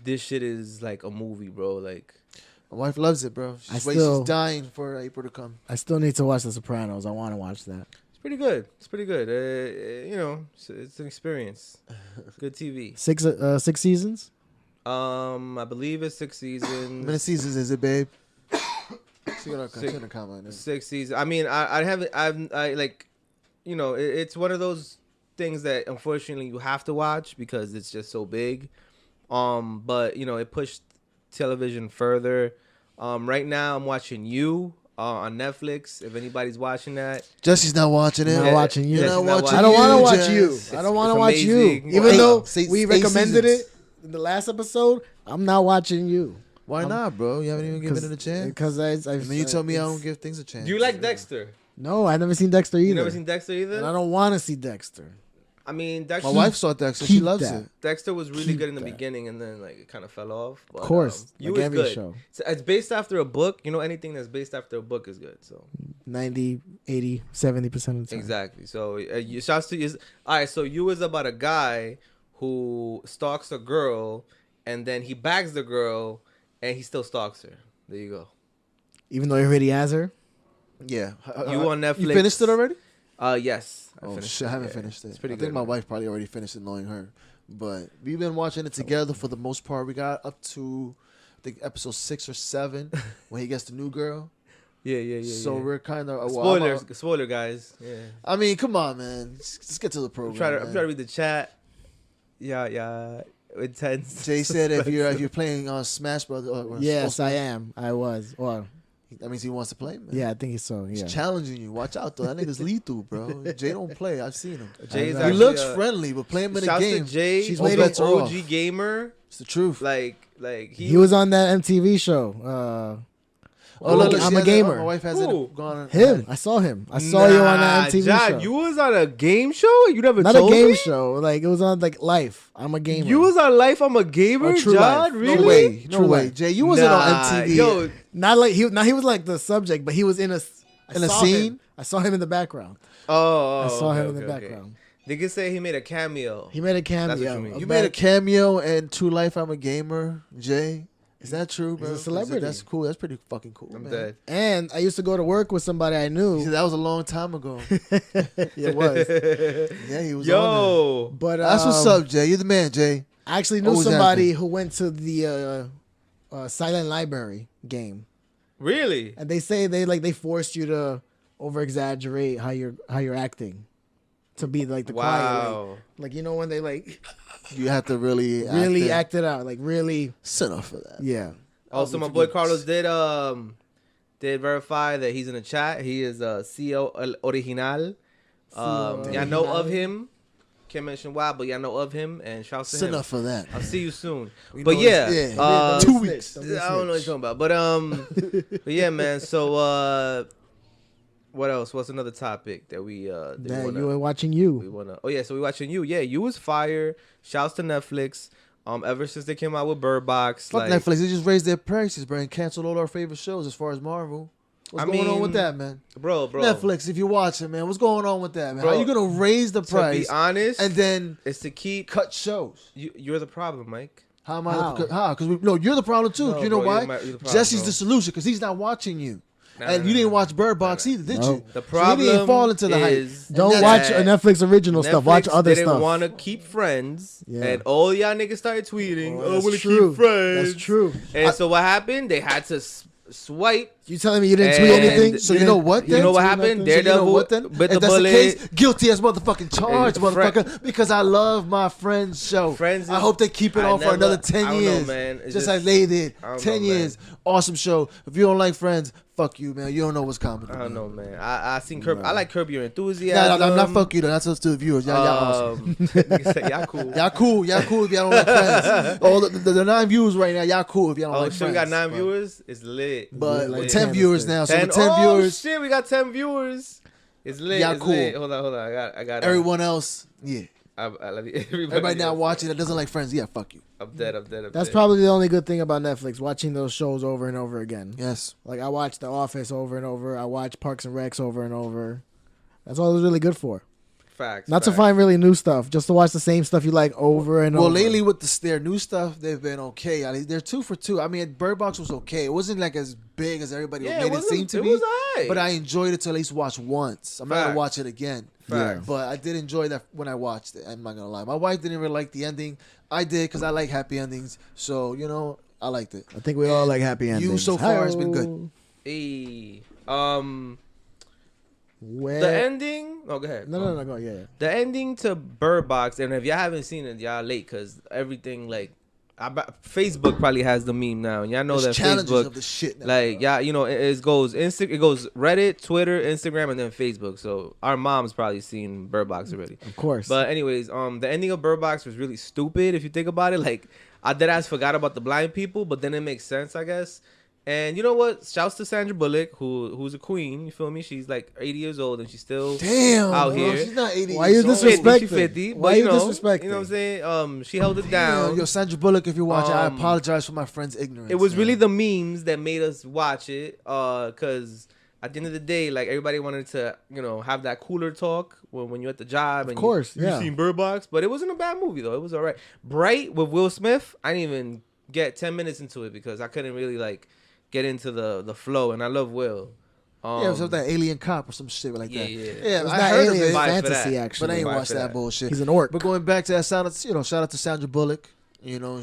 S2: This shit is like a movie, bro. Like
S3: My wife loves it, bro. She's dying for April to come.
S1: I still need to watch The Sopranos. I want to watch that.
S2: it's pretty good. It's pretty good. It's an experience. Good TV.
S1: 6 seasons.
S2: I believe it's 6 seasons.
S3: How many seasons is it, babe? She's gonna comment.
S2: 6 seasons. I mean, it's one of those things that unfortunately you have to watch because it's just so big. But it pushed television further. Right now I'm watching You on Netflix. If anybody's watching that,
S3: Jesse's not watching it.
S1: I'm not watching You.
S3: You're not watching
S1: I don't want to
S3: You,
S1: watch
S3: Jess.
S1: You. I don't want to
S2: It's
S1: watch You.
S2: amazing.
S1: Even though
S3: Say-
S1: we
S3: 8
S1: recommended
S3: seasons.
S1: it in the last episode, I'm not watching You.
S3: Why not, bro? You haven't even given it a chance.
S1: Because
S3: And then you tell me I don't give things a chance.
S2: do you like Dexter?
S1: No, I never seen Dexter either.
S2: You never seen Dexter either?
S1: And I don't want to see Dexter.
S2: I mean, Dexter.
S3: My wife saw Dexter. She
S1: Keep
S3: loves
S1: that.
S3: it.
S2: Dexter was really
S1: Keep
S2: good in the
S1: that.
S2: beginning, and then like it kind of fell off. But,
S1: Of course,
S2: You
S1: like
S2: is
S1: every
S2: good.
S1: show.
S2: It's based after a book. Anything that's based after a book is good. So
S1: 90, 80, 70% of the time.
S2: exactly. So shouts to you. All right. So You is about a guy who stalks a girl, and then he bags the girl, and he still stalks her. There you go.
S1: Even though he already has her.
S3: Yeah.
S2: You on Netflix?
S3: You finished it already?
S2: Yes.
S3: Oh
S2: finished
S3: shit, I haven't
S2: Yeah.
S3: finished it.
S2: It's pretty
S3: I think
S2: good.
S3: my wife probably already finished it, knowing her. But we've been watching it together for the most part. We got up to, I think, episode 6 or 7 when he gets the new girl.
S2: Yeah.
S3: So we're kind of
S2: Spoiler, guys. Yeah.
S3: I mean, come on, man. Let's get to the
S2: I'm
S3: program.
S2: trying
S3: man.
S2: to read the chat. Yeah. Intense.
S3: Jay said if you're playing on Smash Brothers, or
S1: Yes,
S3: or-
S1: I am. I was. Well,
S3: that means he wants to play, man.
S1: yeah, I think so.
S3: He's
S1: Yeah.
S3: challenging you. Watch out, though. That nigga's lethal, bro. Jay don't play. I've seen him.
S2: Jay's
S1: He
S3: He
S2: actually,
S3: looks friendly, but play him in a
S2: Shouts
S3: game.
S2: to Jay.
S1: She's
S2: All
S1: waiting-
S2: bets are
S3: OG
S2: OG gamer.
S3: It's the truth.
S2: Like
S1: He was on that MTV show.
S3: Oh, look,
S1: I'm
S3: she
S1: a
S3: hasn't-
S1: gamer.
S3: My wife
S2: Who?
S3: hasn't gone.
S1: Him. I saw him. I saw you on that MTV
S2: John,
S1: show.
S2: you was on a game show? You never
S1: Not a
S2: told
S1: game
S2: me?
S1: show. Like it was on like Life. I'm a gamer.
S2: You was on Life, I'm a Gamer,
S1: Oh, True
S2: John?
S1: Life.
S2: Really?
S3: No way. No
S1: True
S3: way.
S1: life.
S3: Jay, you wasn't
S2: Nah,
S3: on MTV.
S2: Yo,
S1: not like he. Now he was like the subject, but he was in a
S3: In a
S1: saw
S3: scene?
S1: him. I saw him in the background.
S2: oh,
S1: I saw him
S2: okay,
S1: in the
S2: okay, okay.
S1: background.
S2: They could say he made a cameo.
S1: He made a
S2: That's what
S1: cameo.
S2: you mean.
S3: You made a cameo in True Life, I'm a Gamer, Jay. Is that true, bro?
S1: a celebrity.
S3: That's cool. That's pretty fucking cool,
S2: I'm
S3: man.
S2: dead.
S1: And I used to go to work with somebody I
S3: See,
S1: knew.
S3: that was a long time ago.
S1: It was.
S3: Yeah, he was on
S2: Yo,
S1: But
S3: there. That's what's up, Jay. You're the man, Jay.
S1: I actually knew
S3: Always
S1: somebody
S3: happened.
S1: who went to the Silent Library game,
S2: really?
S1: and they say they forced you to over exaggerate how you're acting to be like the quiet.
S2: Wow.
S1: Like you know when they like
S3: You have to really
S1: act it out, like really.
S3: sit up for that.
S1: Yeah.
S2: Also, my boy Carlos did verify that he's in the chat. He is CEO Original. Y'all know of him. Can't mention why, but y'all know of him. And shout out to
S3: Sit
S2: him.
S3: up for that.
S2: I'll see you soon.
S3: We
S2: But
S3: know
S2: yeah,
S3: it's-
S2: uh,
S3: 2 weeks.
S2: I don't know what you're talking about. But yeah, man. So what else? What's another topic that we
S1: That you were watching you.
S2: we wanna? Oh yeah, so we watching you. Yeah, you was fire. Shouts to Netflix. Ever since they came out with Bird Box,
S3: Fuck
S2: like,
S3: Netflix. They just raised their prices, bro, and canceled all our favorite shows as far as Marvel. What's going on with that, man?
S2: bro.
S3: Netflix, if you're watching, man, what's going on with that, man?
S2: Bro,
S3: How you gonna raise the
S2: To
S3: price
S2: be honest,
S3: and then
S2: it's to keep.
S3: cut shows?
S2: You're the problem, Mike.
S3: How am I?
S1: How?
S3: How? Because no, you're the problem too.
S2: No,
S3: you know
S2: bro,
S3: why?
S2: you're the problem,
S3: Jesse's
S2: bro.
S3: the solution because he's not watching you,
S2: Nah,
S3: and
S2: nah,
S3: you
S2: nah,
S3: didn't
S2: nah.
S3: watch Bird Box either, did
S1: No.
S3: you?
S2: The
S3: So
S2: problem
S3: he didn't fall into the hype.
S2: is
S1: Don't
S3: And
S1: watch
S2: that
S1: Netflix original stuff. Watch
S2: Netflix
S1: other
S2: didn't
S1: stuff.
S2: want to keep friends,
S1: Yeah.
S2: and all y'all niggas started tweeting,
S1: Oh,
S2: "Oh, I
S1: that's
S2: want to
S1: true.
S2: keep friends."
S1: That's true.
S2: And so what happened? They had to swipe.
S1: You telling me you didn't tweet
S2: And
S1: anything?
S3: So you know what?
S2: You
S3: Then?
S2: know what
S1: tweet
S2: happened?
S1: nothing?
S3: So you know
S2: Daredevil
S3: what then?
S2: bit
S3: If
S2: the
S3: that's
S2: bullet.
S3: the case, guilty as motherfucking charged,
S2: And Fri-
S3: motherfucker. Because I love my Friends show.
S2: Friends
S3: I
S2: is-
S3: hope they keep it
S2: I
S3: on for
S2: never-
S3: another
S2: I
S3: 10
S2: don't know,
S3: years.
S2: man. It's
S3: Just
S2: just-
S3: like they did.
S2: I don't
S3: 10
S2: know,
S3: years. Awesome show. If you don't like Friends, fuck you, man. You don't know what's comedy.
S2: I don't
S3: man.
S2: know, man. I seen Curb. I like Curb Your
S3: Yeah,
S2: Enthusiasm.
S3: no, not fuck you though. That's us to the viewers. Y'all awesome.
S2: Niggas say, y'all cool.
S3: Y'all cool. Y'all cool if y'all don't like Friends. All the 9 viewers right now, y'all cool if y'all don't
S2: Oh
S3: like
S2: shit,
S3: Friends.
S2: we got 9
S3: but-
S2: viewers. It's lit.
S3: But
S1: Like
S3: with
S1: 10
S3: 10 viewers now. So
S2: 10,
S3: with 10
S2: oh,
S3: viewers,
S2: shit, we got 10 viewers. It's lit.
S3: Y'all
S2: it's
S3: cool.
S2: lit. Hold on. I got
S3: everyone else, yeah.
S2: I love you.
S3: Everybody now watching that doesn't like Friends, yeah, fuck you.
S2: I'm dead.
S1: That's probably the only good thing about Netflix, watching those shows over and over again.
S3: Yes.
S1: Like I watch The Office over and over. I watch Parks and Recs over and over. That's all it's really good for.
S2: facts.
S1: Not to
S2: facts.
S1: find really new stuff, just to watch the same stuff you like over and
S3: Well,
S1: over.
S3: lately with their new stuff, they've been okay. I mean, they're 2 for 2. I mean, Bird Box was okay. It wasn't like as big as everybody
S2: Yeah,
S3: made it seem to
S2: it
S3: be.
S2: was alright.
S3: But I enjoyed it to at least watch once. I'm not
S2: Facts.
S3: gonna watch it again.
S2: Facts.
S3: But I did enjoy that when I watched it. I'm not gonna lie. My wife didn't really like the ending. I did because I like happy endings. So I liked it.
S1: I think we all like happy endings.
S3: You so far has been good.
S1: Hi-oh.
S2: Hey,
S1: Where?
S2: the ending. Oh, go ahead.
S1: No, go yeah.
S2: The ending to Bird Box, and if y'all haven't seen it, y'all late because everything like Facebook probably has the meme now, and y'all know
S3: There's
S2: that
S3: challenges
S2: Facebook,
S3: of the shit now.
S2: like it goes it goes Reddit, Twitter, Instagram, and then Facebook. So our mom's probably seen Bird Box already.
S1: Of course.
S2: But anyways, the ending of Bird Box was really stupid if you think about it. Like I deadass forgot about the blind people, but then it makes sense, I guess. And you know what? Shouts to Sandra Bullock, who's a queen. You feel me? She's like 80 years old and she's still
S3: Damn,
S2: out
S3: bro,
S2: here.
S3: she's not 80
S1: Why
S3: years
S1: you
S3: old.
S1: disrespecting?
S2: She's 50.
S1: Why
S2: But
S1: you
S2: you know,
S1: disrespecting?
S2: You know what I'm saying? She held it
S3: Damn,
S2: down.
S3: yo, Sandra Bullock, if you're watching, I
S2: Um,
S3: apologize for my friend's ignorance.
S2: It was
S3: man.
S2: really the memes that made us watch it. Cause at the end of the day, like everybody wanted to, have that cooler talk when you're at the job. And
S1: Of course,
S2: you
S1: yeah.
S2: seen Bird Box, but it wasn't a bad movie though. It was all right. Bright with Will Smith. I didn't even get 10 minutes into it because I couldn't really like get into the flow, and I love Will.
S3: Yeah, it was like that alien cop or some shit like
S2: Yeah,
S3: that.
S2: yeah.
S3: Yeah,
S1: It's
S3: I
S1: not
S3: heard
S1: alien,
S3: of
S1: it's
S3: it,
S2: Vibe for
S1: fantasy
S2: that.
S1: actually.
S3: but I ain't
S2: Vibe
S3: watched
S2: for
S3: that
S2: that.
S3: bullshit.
S1: He's an orc.
S3: But going back to that, shout out to Sandra Bullock.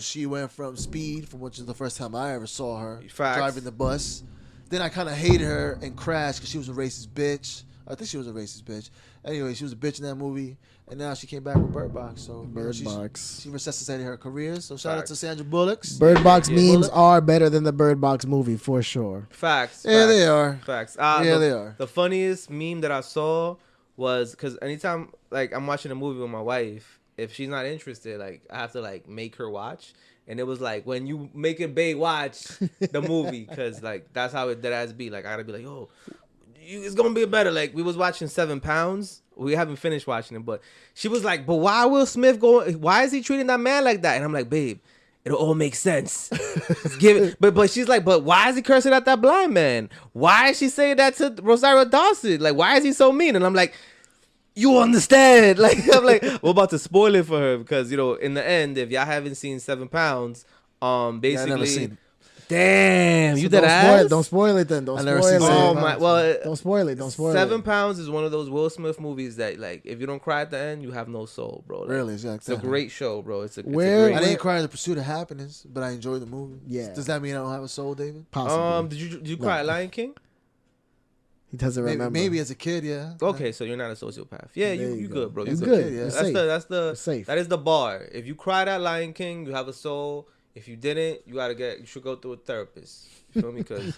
S3: She went from Speed, from which is the first time I ever saw her
S2: Facts.
S3: driving the bus. Then I kind of hated her and Crash because she was a racist bitch. I think she was a racist bitch. Anyway, she was a bitch in that movie, and now she came back with Bird Box. So
S1: Bird Box.
S3: she resuscitated her career. So shout out
S2: Facts.
S3: to Sandra Bullock.
S1: Bird Box
S2: Yeah.
S1: memes are better than the Bird Box movie for sure.
S2: Facts.
S3: Yeah,
S2: facts,
S3: they are.
S2: Facts.
S3: Yeah, they are.
S2: The funniest meme that I saw was because anytime like I'm watching a movie with my wife, if she's not interested, like I have to like make her watch. And it was like, when you make it big, watch the movie, because like that's how it dead ass be. Like I gotta be like, yo, it's gonna be better. Like we was watching 7 Pounds. We haven't finished watching it, but she was like, but why Will Smith why is he treating that man like that? And I'm like, babe, it'll all make sense. But she's like, but why is he cursing at that blind man? Why is she saying that to Rosario Dawson? Like, why is he so mean? And I'm like, you understand? Like, I'm like, we're about to spoil it for her because, you know, in the end, if y'all haven't seen 7 Pounds, basically,
S3: Yeah, I never seen it.
S2: Damn,
S1: So
S2: you did ass.
S1: Don't spoil it then. Don't
S3: I
S1: spoil
S3: never seen
S1: it.
S3: 7
S2: Oh
S3: Pounds.
S2: my! Well,
S1: Don't spoil it. Don't spoil
S2: 7
S1: it.
S2: Pounds is one of those Will Smith movies that, like, if you don't cry at the end, you have no soul, bro. Like,
S3: Really, exactly.
S2: it's a great show, bro. It's a
S1: Where-
S2: great.
S3: I didn't cry in the pursuit of happiness, but I enjoyed the movie.
S1: Yeah.
S3: Does that mean I don't have a soul, David?
S1: Possibly.
S2: Did you cry at Lion King?
S1: He doesn't remember.
S3: Maybe as a kid, yeah.
S2: Okay, so you're not a sociopath. Yeah,
S1: There
S2: you
S1: you
S2: good,
S1: go.
S2: bro. You
S1: It's
S2: good.
S1: good.
S3: Yeah.
S1: It's
S2: That's
S1: safe.
S2: the
S1: It's safe.
S2: that is the bar. If you cried at Lion King, you have a soul. If you didn't, you should go through a therapist. You feel me? Cause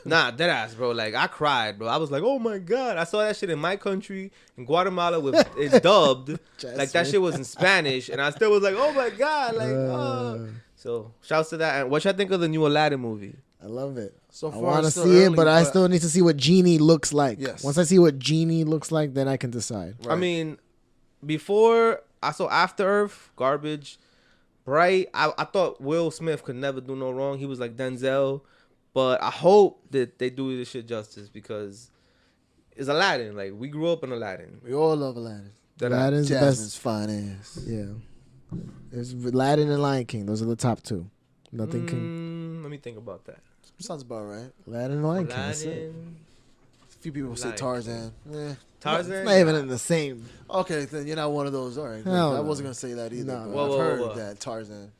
S2: dead ass, bro. Like I cried, bro. I was like, oh my god. I saw that shit in my country in Guatemala with it's dubbed. Like that shit was in Spanish, and I still was like, oh my god. Like, so shouts to that. And what y'all think of the new Aladdin movie?
S1: I love it.
S3: So
S1: I
S3: far,
S1: want to
S3: it's still
S1: see it,
S3: early,
S1: but I still need to see what Genie looks like.
S3: Yes.
S1: Once I see what Genie looks like, then I can decide.
S3: Right.
S2: I mean, before I saw After Earth, garbage. Bright, I thought Will Smith could never do no wrong. He was like Denzel. But I hope that they do this shit justice because it's Aladdin. Like, we grew up in Aladdin.
S3: we all love Aladdin.
S1: Aladdin's the
S3: Jasmine's
S1: best.
S3: fine ass.
S1: Yeah. There's Aladdin and Lion King. Those are the top two. Nothing can.
S2: Let me think about that.
S3: Sounds about right.
S1: Aladdin and Lion King. That's it.
S2: Aladdin.
S3: A few people say
S2: Lion
S3: Tarzan.
S2: Tarzan?
S1: It's not even in the same.
S3: Okay, then you're not one of those. All right.
S1: Hell
S3: I
S1: no.
S3: wasn't going to say that either.
S1: No.
S3: but
S2: Whoa,
S3: I've
S2: whoa,
S3: heard
S2: whoa.
S3: that. Tarzan.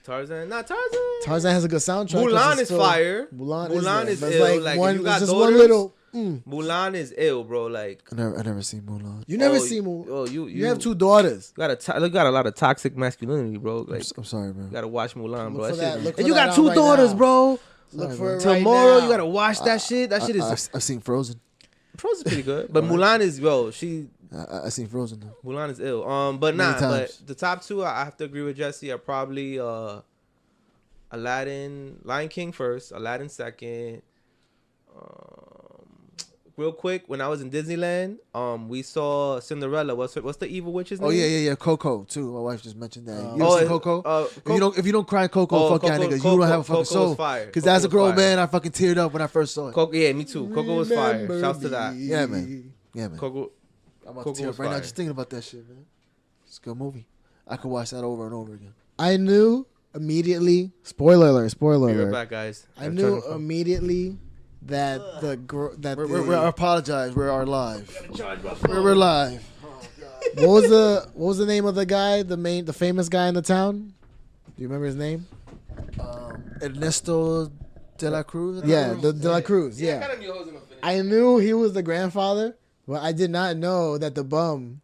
S2: Tarzan? Nah, Tarzan.
S1: Tarzan has a good soundtrack. 'cause
S2: Mulan
S1: it's
S2: is
S1: still-
S2: fire.
S1: Mulan
S2: is
S1: But
S2: ill.
S1: it's
S2: Like, if
S1: one,
S2: you got
S1: it's just
S2: daughters,
S1: one little.
S2: Mulan is ill, bro. Like,
S3: I never seen Mulan.
S1: You never
S2: oh,
S1: see Mulan.
S2: Oh,
S1: You have two daughters.
S2: You got a lot of toxic masculinity, bro. Like,
S3: I'm sorry, bro.
S2: you gotta watch Mulan, bro.
S1: Look for that-
S2: shit.
S1: look for
S2: And you
S1: that
S2: got
S1: out
S2: two
S1: right
S2: daughters,
S1: now.
S2: bro.
S1: Look
S3: Sorry,
S1: for it
S3: bro.
S1: right
S2: Tomorrow
S1: now.
S2: you gotta watch that shit. That shit is
S3: I've seen Frozen.
S2: Frozen's pretty good, but Mulan is
S3: I seen Frozen. Though.
S2: Mulan is ill. But
S3: Many
S2: but
S3: times.
S2: the top two, I have to agree with Jesse. Are probably Aladdin, Lion King first, Aladdin second. Real quick, when I was in Disneyland, we saw Cinderella. What's the evil witch's name?
S3: Oh yeah. Coco too. My wife just mentioned that. You
S2: Oh,
S3: ever seen Coco? If you don't cry Coco,
S2: Oh,
S3: fuck y'all
S2: Coco-
S3: niggas. You
S2: Coco-
S3: don't have a fucking
S2: Coco
S3: soul.
S2: was fire.
S3: Because
S2: Coco
S3: as a
S2: was
S3: grown
S2: fire.
S3: man, I fucking teared up when I first saw it.
S2: Coco, yeah, me too. Coco was fire. Shouts to that.
S3: Yeah, man.
S2: Coco.
S3: I'm about
S2: Coco
S3: to tear
S2: was
S3: up right now
S2: fire.
S3: just thinking about that shit, man. It's a good movie. I could watch that over and over again.
S1: I knew immediately. Spoiler alert. Spoiler
S2: Be right
S1: alert.
S2: back, guys.
S1: I knew immediately that
S3: We're apologize. We're live. We're live.
S1: what was the name of the guy, the famous guy in the town? Do you remember his name?
S3: Ernesto de la Cruz.
S1: Yeah, De La Cruz. Yeah. I knew he was the grandfather, but I did not know that the bum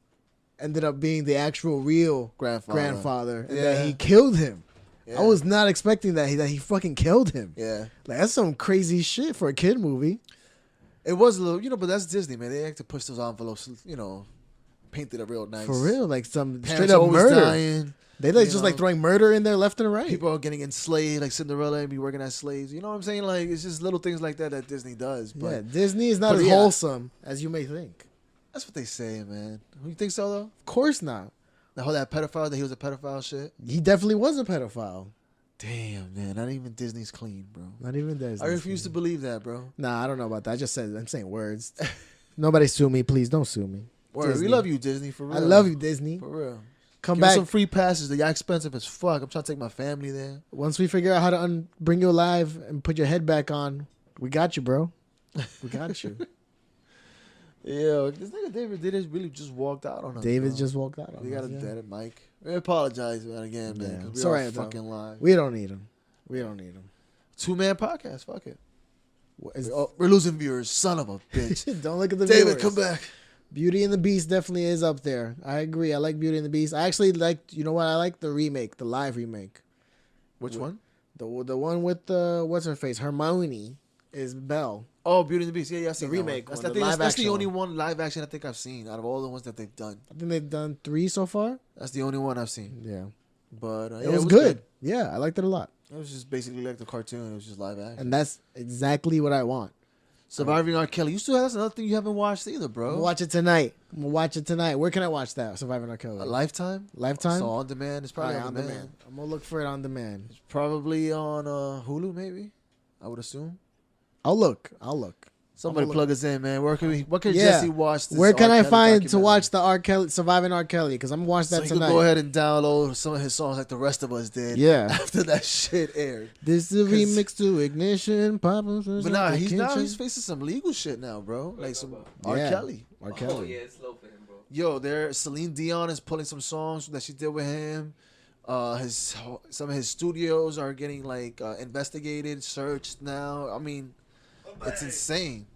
S1: ended up being the actual real grandfather and that he killed him.
S3: Yeah.
S1: I was not expecting that he fucking killed him.
S3: Yeah.
S1: Like that's some crazy shit for a kid movie.
S3: It was a little, but that's Disney, man. They like to push those envelopes, painted it real nice.
S1: For real, like some
S3: Parents
S1: straight up
S3: always
S1: murder.
S3: dying.
S1: They like
S3: you
S1: just
S3: know.
S1: like throwing murder in there left and right.
S3: People are getting enslaved, like Cinderella, and be working as slaves. You know what I'm saying? Like it's just little things like that Disney does. But
S1: Yeah, Disney is not
S3: but
S1: as
S3: yeah.
S1: wholesome as you may think.
S3: that's what they say, man. You think so though?
S1: Of course not.
S3: The whole that pedophile, that he was a pedophile shit.
S1: He definitely was a pedophile.
S3: Damn, man. Not even Disney's clean, bro.
S1: Not even Disney.
S3: I refuse to believe that, bro.
S1: Nah, I don't know about that. I'm saying words. Nobody sue me, please. Don't sue me.
S3: Word,
S1: Disney.
S3: we love you, Disney, for real.
S1: I love you, Disney.
S3: For real.
S1: Come
S3: Give us
S1: back
S3: some free passes. They're expensive as fuck. I'm trying to take my family there.
S1: once we figure out how to bring you alive and put your head back on. We got you, bro. We got you.
S3: Yeah, this nigga David did it really just walked out on us.
S1: David
S3: bro.
S1: just walked out on
S3: We got
S1: us,
S3: to
S1: yeah.
S3: dead it, Mike. We apologize, man, again, man.
S1: Yeah.
S3: 'Cause
S1: It's
S3: we are
S1: alright, though.
S3: fucking live.
S1: We don't need him. We don't need him.
S3: 2-man podcast. Fuck it.
S1: Is-
S3: We're losing viewers. Son of a bitch.
S1: Don't look at the
S3: David,
S1: viewers.
S3: come back.
S1: Beauty and the Beast definitely is up there. I agree. I like Beauty and the Beast. I actually like, you know what? I like the remake, the live remake.
S3: Which one?
S1: The one with the, what's her face? Hermione is Belle.
S3: Oh, Beauty and the Beast. Yeah, I seen
S1: The
S3: that one.
S1: remake
S3: That's,
S1: one,
S3: I
S1: the
S3: think
S1: live
S3: that's the
S1: action
S3: only
S1: one.
S3: one live action I think I've seen out of all the ones that they've done.
S1: I think they've done 3 so far.
S3: That's the only one I've seen.
S1: Yeah.
S3: But
S1: It was good. Yeah, I liked it a lot.
S3: It was just basically like the cartoon. It was just live action.
S1: And that's exactly what I want.
S3: Surviving R. Kelly. You still that's another thing you haven't watched either,
S1: I'm
S3: bro.
S1: gonna watch it tonight. Where can I watch that? Surviving R. Kelly.
S3: A Lifetime.
S1: Lifetime?
S3: So on demand. It's probably
S1: Alright,
S3: on demand.
S1: I'm gonna look for it on demand.
S3: It's probably on Hulu, maybe. I would assume.
S1: I'll look.
S3: Somebody
S1: I'm gonna
S3: plug us in, man. What can
S1: Yeah.
S3: Jesse watch? This
S1: Where can
S3: R.
S1: I
S3: Kelly
S1: find to
S3: documentary?
S1: watch the R. Kelly Surviving R. Kelly? Because I'm gonna watch
S3: So
S1: that
S3: you
S1: tonight.
S3: can go ahead and download some of his songs like the rest of us did.
S1: Yeah.
S3: After that shit aired.
S1: This is a remix to Ignition, Papa.
S3: But nah, he's facing some legal shit now, bro. Like some R.
S1: Yeah.
S3: Kelly.
S1: R.
S2: Oh
S1: Kelly.
S2: yeah, it's slow for him, bro.
S3: Yo, Celine Dion is pulling some songs that she did with him. Some of his studios are getting like investigated, searched now. I mean, it's insane.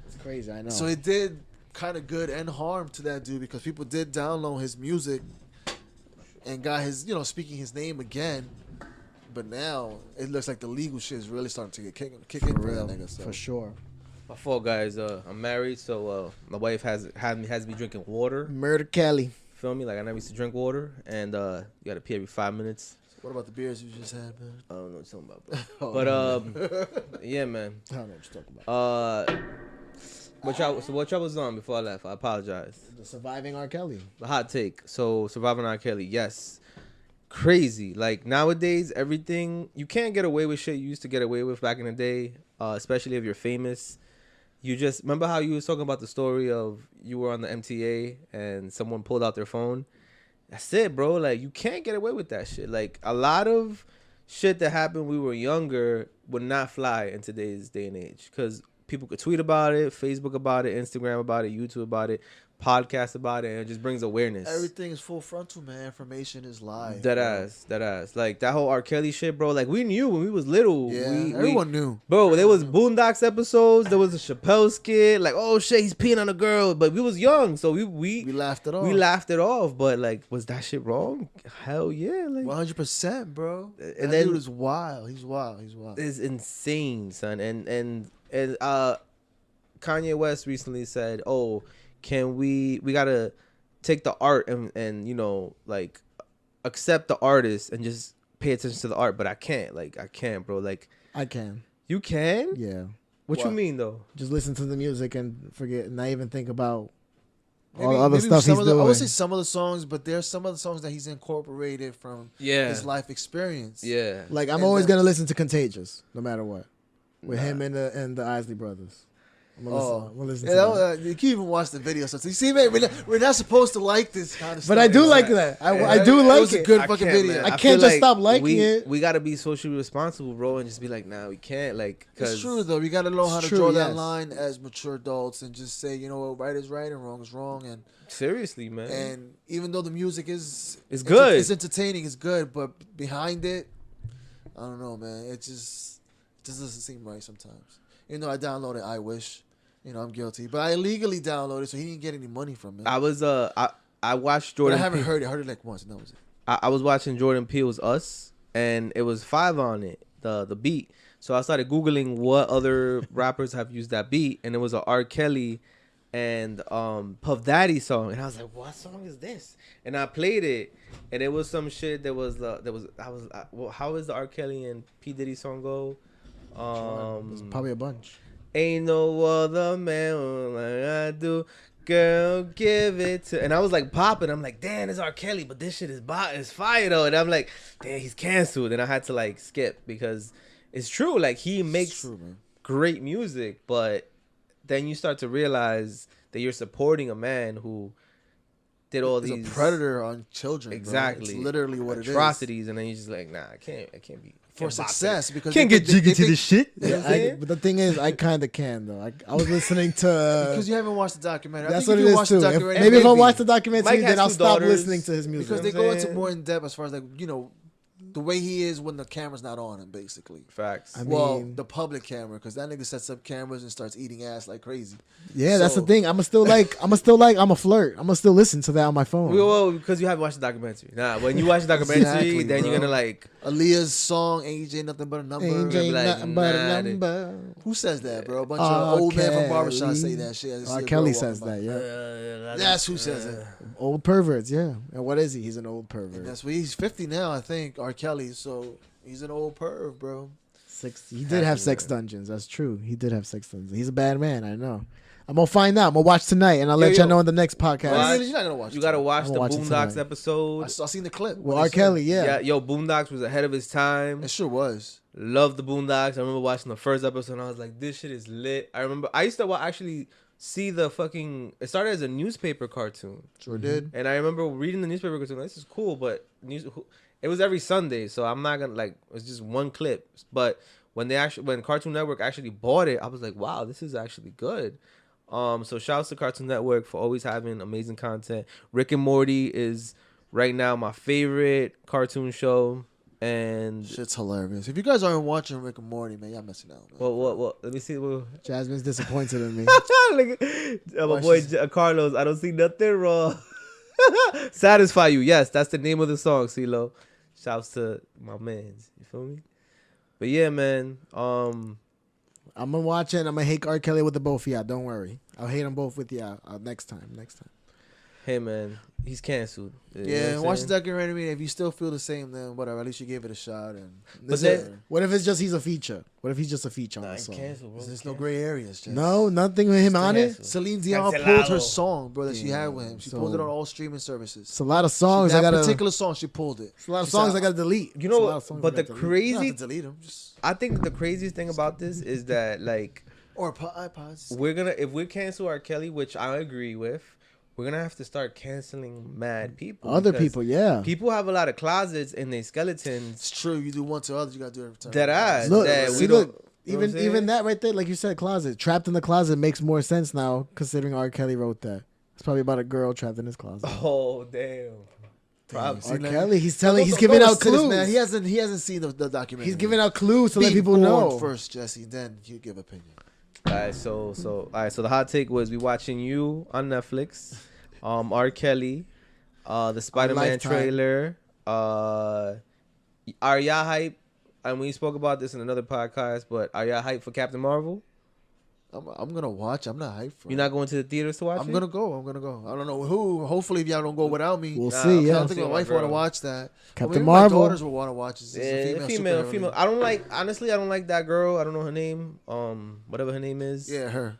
S1: It's crazy. I know.
S3: So it did kind of good and harm to that dude because people did download his music and got his, speaking his name again. But now it looks like the legal shit is really starting to get kick in for that nigga. So.
S1: For sure.
S2: My fault, guys. I'm married, so my wife has me drinking water.
S1: Murder Kelly.
S2: Feel me? Like I never used to drink water, and you gotta pee every 5 minutes.
S3: What about the beers you just had, man?
S2: I don't know what you're talking about, bro. But yeah, man.
S1: I don't know what you're talking about.
S2: What y'all was on before I left? I apologize.
S1: The Surviving R. Kelly.
S2: The hot take. So Surviving R. Kelly, yes. Crazy. Like nowadays, everything you can't get away with shit you used to get away with back in the day, especially if you're famous. You just remember how you was talking about the story of you were on the MTA and someone pulled out their phone. That's it, bro. Like you can't get away with that shit. Like a lot of shit that happened when we were younger would not fly in today's day and age because people could tweet about it, Facebook about it, Instagram about it, YouTube about it, podcast about it, and it just brings awareness.
S3: Everything is full frontal, man. Information is live.
S2: Dead ass. Like that whole R. Kelly shit, bro. Like we knew when we was little.
S3: Yeah, everyone knew.
S2: Bro, there was Boondocks episodes. There was a Chappelle skit. Like, oh shit, he's peeing on a girl. But we was young, so we
S3: laughed it off.
S2: We laughed it off. But like, was that shit wrong? Hell yeah. Like
S3: 100%, bro.
S2: And
S3: that
S2: then-
S3: dude is wild. He's wild.
S2: it's insane, son. And Kanye West recently said, "Oh, can we gotta take the art and like accept the artist and just pay attention to the art." But I can't, bro. Like
S1: I can.
S2: you can?
S1: Yeah.
S2: What you
S3: What?
S2: mean though?
S1: Just listen to the music and forget, not even think about all
S3: Maybe-
S1: the other
S3: maybe
S1: stuff
S3: some
S1: he's
S3: of the-
S1: doing.
S3: I would say some of the songs, but there's some of the songs that he's incorporated from
S2: Yeah.
S3: his life experience.
S2: Yeah.
S1: Like I'm
S3: And
S1: always
S3: the-
S1: gonna listen to Contagious, no matter what, with him and the Isley Brothers. I'm gonna listen
S3: Yeah,
S1: to that.
S3: you can even watch the video. So you see, man, we're not supposed to like this kind of stuff.
S1: But I do
S3: you know?
S1: like that. I do
S3: It
S1: like
S3: was a
S1: it.
S3: good
S2: I
S3: fucking
S2: can't,
S3: video.
S2: man.
S1: I
S2: feel
S1: can't just stop liking it.
S2: We gotta be socially responsible, bro, and just be like, nah, we can't. Like, cause
S3: It's true though. We got to know how
S1: It's
S3: to
S1: true,
S3: draw that
S1: yes.
S3: line as mature adults and just say, you know what, right is right and wrong is wrong.
S2: seriously, man.
S3: And even though the music is
S2: It's good.
S3: it's entertaining, it's good, but behind it, I don't know, man. It just doesn't seem right sometimes. You know, I downloaded I Wish. You know, I'm guilty, but I illegally downloaded, so he didn't get any money from it.
S2: I was I watched
S3: But
S2: Jordan.
S3: I haven't
S2: Peele.
S3: heard it. I heard it like once, and that was it.
S2: I was watching Jordan Peele's Us, and it was 5 on it, the beat. So I started Googling what other rappers have used that beat, and it was a R. Kelly and Puff Daddy song, and I was like, what song is this? And I played it, and it was some shit how is the R. Kelly and P. Diddy song go?
S1: There's probably a bunch.
S2: Ain't no other man like I do. Girl, give it to... And I was like popping. I'm like, damn, it's R. Kelly, but this shit is fire though. And I'm like, damn, he's canceled. And I had to like skip because it's true. Like he makes great music, but then you start to realize that you're supporting a man who did all
S3: He's
S2: these
S3: a predator on children.
S2: exactly
S3: Bro. It's literally what it is.
S2: atrocities, and then you're just like, nah, I can't be
S3: For
S2: can't box
S3: success,
S2: it.
S3: because
S2: Can't
S3: they
S2: get jiggy to
S3: think-
S2: this shit. You know
S1: Yeah,
S2: what I'm saying?
S1: but the thing is, I kind of can though. I was listening to.
S3: because you haven't watched the documentary.
S1: That's
S3: I
S1: what
S3: think
S1: it
S3: if you
S1: is
S3: watch
S1: too.
S3: the
S1: If-
S3: documentary,
S1: maybe if I watch the documentary,
S2: Mike has
S1: then I'll
S2: 2
S1: stop
S2: daughters.
S1: listening to his music.
S3: because
S2: You
S3: they
S2: know what
S3: go
S2: I'm
S3: into
S2: saying?
S3: more in depth as far as like the way he is when the camera's not on him, basically.
S2: Facts.
S1: I
S3: Well,
S1: mean-
S3: the public camera, because that nigga sets up cameras and starts eating ass like crazy.
S1: Yeah, that's the
S3: So-
S1: thing. I'm a flirt. I'm gonna still listen to that on my phone.
S2: Well, because you haven't watched the documentary. Nah, when you watch the documentary,
S3: Exactly,
S2: then you're
S3: bro.
S2: gonna like.
S3: Aaliyah's song, "AJ Nothing But a Number."
S1: Ain't
S2: be like,
S1: nothing but a
S2: nah,
S1: number.
S3: Who says that, bro? A bunch
S1: R.
S3: of old men from
S1: Kelly.
S3: barbershop say that shit. I see
S1: R.
S3: a girl
S1: Kelly
S3: walking
S1: says
S3: by.
S1: that, yeah.
S3: That's who says it.
S1: Old perverts, yeah. And what is he? He's an old pervert.
S3: That's what he's 50 now, I think. R. Kelly, so he's an old perv, bro.
S1: He did have sex dungeons. That's true. He did have sex dungeons. He's a bad man. I know. I'm gonna find out. I'm gonna watch tonight, and I'll let
S2: Yo,
S1: y'all know in the next podcast.
S2: Watch.
S3: You're not gonna watch.
S2: You gotta watch
S1: I'm
S2: the
S1: gonna watch it
S2: Boondocks
S1: tonight.
S2: episode.
S3: I seen the clip.
S1: Well,
S3: What
S1: R.
S3: they
S1: Kelly,
S3: said.
S1: yeah.
S2: Yo, Boondocks was ahead of his time.
S3: It sure was.
S2: Loved the Boondocks. I remember watching the first episode and I was like, this shit is lit. I remember I used to actually see the fucking. It started as a newspaper cartoon.
S3: Sure did.
S2: And I remember reading the newspaper cartoon. This is cool, but it was every Sunday, so I'm not gonna like. It's just one clip. But when Cartoon Network actually bought it, I was like, wow, this is actually good. So shouts to Cartoon Network for always having amazing content. Rick and Morty is right now my favorite cartoon show. And
S3: Shit's hilarious. If you guys aren't watching Rick and Morty, man, y'all missing out, man.
S2: what? Let me see.
S1: Jasmine's disappointed in me.
S2: Look at my boy Carlos. I don't see nothing wrong. Satisfy you. Yes, that's the name of the song, CeeLo. Shouts to my mans. You feel me? But yeah, man.
S1: I'm gonna watch it. I'm gonna hate R. Kelly with the both of y'all. Don't worry. I'll hate them both with y'all next time.
S2: Hey, man. He's canceled. You know
S3: Yeah,
S2: what I'm
S3: watch the
S2: saying?
S3: documentary. If you still feel the same, then whatever. At least you gave it a shot. And
S2: But then-
S1: What if it's just he's a feature? What if he's just a feature on
S2: Nah,
S1: the
S2: he's
S1: song?
S2: canceled, bro.
S3: there's no gray areas. Jess.
S1: No, nothing with him on it.
S2: canceled.
S3: Celine Dion
S2: Cancelado.
S3: pulled her song, bro, that she had with him. She
S1: So-
S3: pulled it on all streaming services.
S1: It's a lot of songs
S3: that
S1: I gotta.
S3: particular song, she pulled it.
S1: It's a lot of
S3: She
S1: songs
S3: said,
S1: I gotta delete.
S2: You
S1: It's a
S2: know
S1: lot of
S2: what?
S1: songs
S2: But
S1: I
S2: the
S1: gotta delete.
S3: You don't
S2: crazy,
S3: have to delete them. Just
S2: I think the craziest thing about this is that like
S3: or iPods.
S2: if we cancel R. Kelly, which I agree with, we're gonna have to start canceling mad people.
S1: Other
S2: because
S1: people, yeah.
S2: People have a lot of closets in their skeletons.
S3: It's true. You do one to others, you gotta do it every time.
S2: Dead ass.
S1: Look,
S2: that
S1: see,
S2: we don't.
S1: look,
S2: you know what I'm saying?
S1: even that right there, like you said, closet. Trapped in the closet makes more sense now, considering R. Kelly wrote that. It's probably about a girl trapped in his closet.
S2: Oh damn. Probably.
S3: See,
S1: R.
S3: like-
S1: Kelly, he's
S3: Don't-
S1: giving
S3: don't
S1: out
S3: listen to this,
S1: clues.
S3: man. He hasn't seen the documentary.
S1: He's giving out clues to
S3: Be
S1: let people
S3: informed
S1: know.
S3: first, Jesse. Then you give opinion.
S2: All right, so the hot take was we watching You on Netflix, R. Kelly, the Spider-Man
S1: Lifetime.
S2: trailer, are y'all hype? And we spoke about this in another podcast, but are y'all hype for Captain Marvel?
S3: I'm gonna watch. I'm not hyped for
S2: You're
S3: it.
S2: not going to the theaters to watch
S3: I'm
S2: it?
S3: gonna go. I don't know who. Hopefully, if y'all don't go without me.
S1: We'll
S2: Nah,
S1: see,
S3: I
S1: yeah.
S3: don't think
S2: See
S3: my
S2: my
S3: wife want to
S2: girl.
S3: watch that.
S1: Captain
S3: Maybe
S1: Marvel.
S3: My daughters will want to watch it.
S2: Yeah,
S3: It's a
S2: female.
S3: superhero.
S2: I don't like. Honestly, I don't like that girl. I don't know her name. Whatever her name is.
S3: Yeah, her.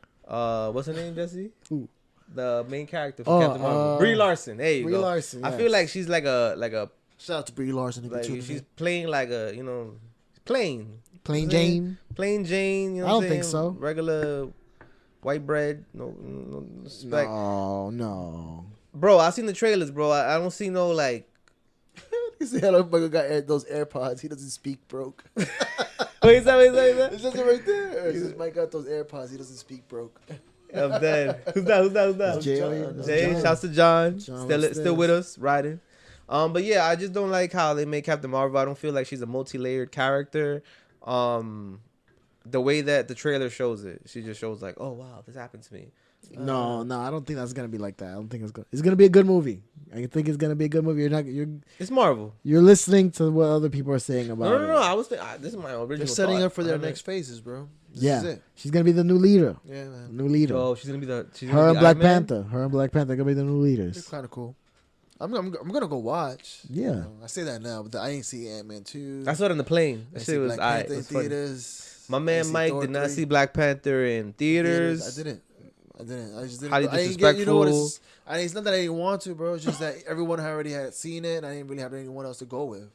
S2: What's her name, Jesse?
S1: Who?
S2: The main character for
S1: Oh,
S2: Captain Marvel. Brie Larson. There you
S1: Brie
S2: go.
S1: Larson,
S2: I
S1: yes.
S2: feel like she's like a
S3: Shout out to Brie Larson. If
S2: like
S3: you're tuning
S2: she's
S3: in.
S2: playing like a plain
S1: Plain
S2: You know what I'm saying?
S1: Jane.
S2: Plain Jane. You know
S1: I
S2: what
S1: don't
S2: I'm
S1: think
S2: saying?
S1: so.
S2: Regular white bread. No respect.
S1: No.
S2: Bro, I seen the trailers, bro. I don't see no like.
S3: He said, "Hello, motherfucker got those AirPods. He doesn't speak broke."
S2: Wait, is that?
S3: It's just right there. He says, "Mike got those AirPods. He doesn't speak broke."
S2: I'm dead. Who's that?
S1: Jay,
S3: John.
S2: Jay,
S1: John.
S2: shouts to John.
S1: John
S2: Still
S1: upstairs.
S2: with us, riding. But yeah, I just don't like how they make Captain Marvel. I don't feel like she's a multi-layered character. The way that the trailer shows it, she just shows like, oh wow, this happened to me.
S1: No, I don't think that's gonna be like that. I don't think it's gonna be a good movie. I think it's gonna be a good movie.
S2: It's Marvel.
S1: You're listening to what other people are saying about
S2: No.
S1: it.
S2: I was this is my original.
S3: They're setting
S2: thought.
S3: up for their
S2: I mean,
S3: next phases, bro. This
S1: Yeah,
S3: is it.
S1: she's gonna be the new leader.
S3: Yeah, man.
S1: New leader.
S2: Oh, she's gonna be the. She's
S1: Her
S2: gonna
S1: and
S2: be
S1: Black
S2: Iron Man?
S1: Panther. Her and Black Panther are gonna be the new
S3: It's
S1: leaders.
S3: kind of cool. I'm gonna go watch.
S1: Yeah.
S3: You know, I say that now, but I ain't see Ant-Man 2.
S2: I saw it in the plane. That
S3: I
S2: shit
S3: see
S2: was
S3: Black
S2: alright.
S3: Panther
S2: It
S3: in
S2: was funny.
S3: theaters.
S2: My
S3: I
S2: man
S3: see
S2: Mike
S3: Thor
S2: did not
S3: 3
S2: see Black Panther in theaters.
S3: I didn't. I just didn't.
S2: Highly
S3: I didn't get, you know what?
S2: disrespectful.
S3: It's not that I didn't want to, bro. It's just that everyone already had seen it, and I didn't really have anyone else to go with.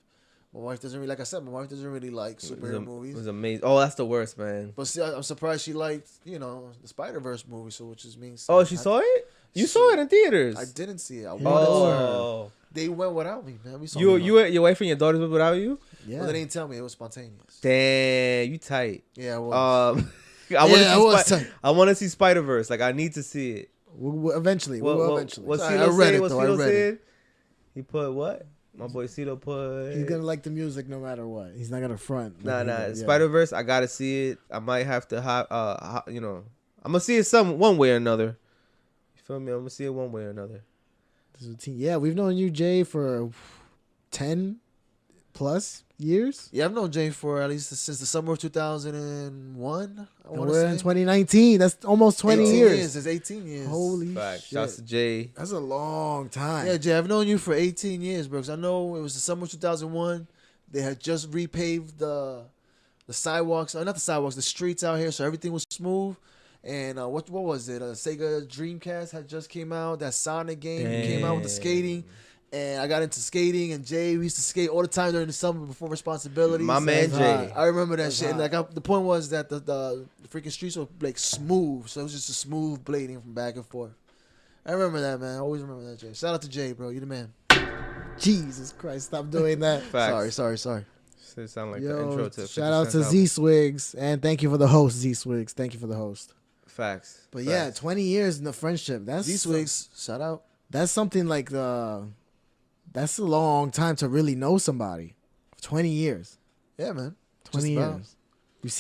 S3: My wife doesn't really, like I said, my wife doesn't really like superhero movies.
S2: It was amazing. Oh, that's the worst, man.
S3: But see, I'm surprised she liked, the Spider-Verse movie, so which just means.
S2: Oh, she saw it? You saw it in theaters.
S3: I didn't see it. I wanted
S2: Oh.
S3: to. They went without me, man. We saw
S2: Your wife and your daughters went without you?
S1: Yeah.
S3: Well, they didn't tell me. It was spontaneous.
S2: Damn, you tight.
S3: Yeah, it was.
S2: I want
S3: Yeah, I was
S2: to see
S3: tight.
S2: I want to see Spider-Verse. Like I need to see it.
S1: Eventually. We will eventually.
S2: What
S3: Sorry,
S2: CeeLo
S3: I read
S2: said?
S3: it,
S2: What
S3: though. I
S2: CeeLo
S3: read it.
S2: said? He put what? My boy Cito put.
S1: He's gonna like the music no matter what. He's not gonna front.
S2: Nah.
S1: Yeah.
S2: Spider-Verse, I gotta see it. I might have to I'm gonna see it one way or another. You feel me? I'm gonna see it one way or another.
S1: Yeah, we've known you, Jay, for 10 plus years.
S3: Yeah, I've known Jay for at least since the summer of 2001.
S1: And we're in 2019. That's almost 20 years.
S3: It's 18 years.
S1: Holy
S2: Fact.
S1: shit.
S2: Shouts to Jay.
S1: That's a long time.
S3: Yeah, Jay, I've known you for 18 years, bro. 'Cause I know it was the summer of 2001. They had just repaved the sidewalks, not the sidewalks, the streets out here, so everything was smooth. And what was it? Sega Dreamcast had just came out. That Sonic game came out with the skating. And I got into skating, and Jay, we used to skate all the time during the summer before responsibilities.
S2: My man Jay.
S3: I remember that shit. And the point was that the freaking streets were like smooth, so it was just a smooth blading from back and forth. I remember that, man. I always remember that, Jay. Shout out to Jay, bro. You the man.
S1: Jesus Christ, stop doing that.
S2: Facts.
S3: Sorry.
S2: It sound like
S1: Yo,
S2: the intro to 50
S1: shout out to
S2: Cent's
S1: Z
S2: album.
S1: Swigs, and thank you for the host, Z Swigs. Thank you for the host.
S2: Facts.
S1: But yeah,
S2: Facts.
S1: 20 years in the friendship. That's
S3: Z Swigs, shout out.
S1: That's something like that's a long time to really know somebody. 20 years.
S3: Yeah, man.
S1: 20
S3: Just about.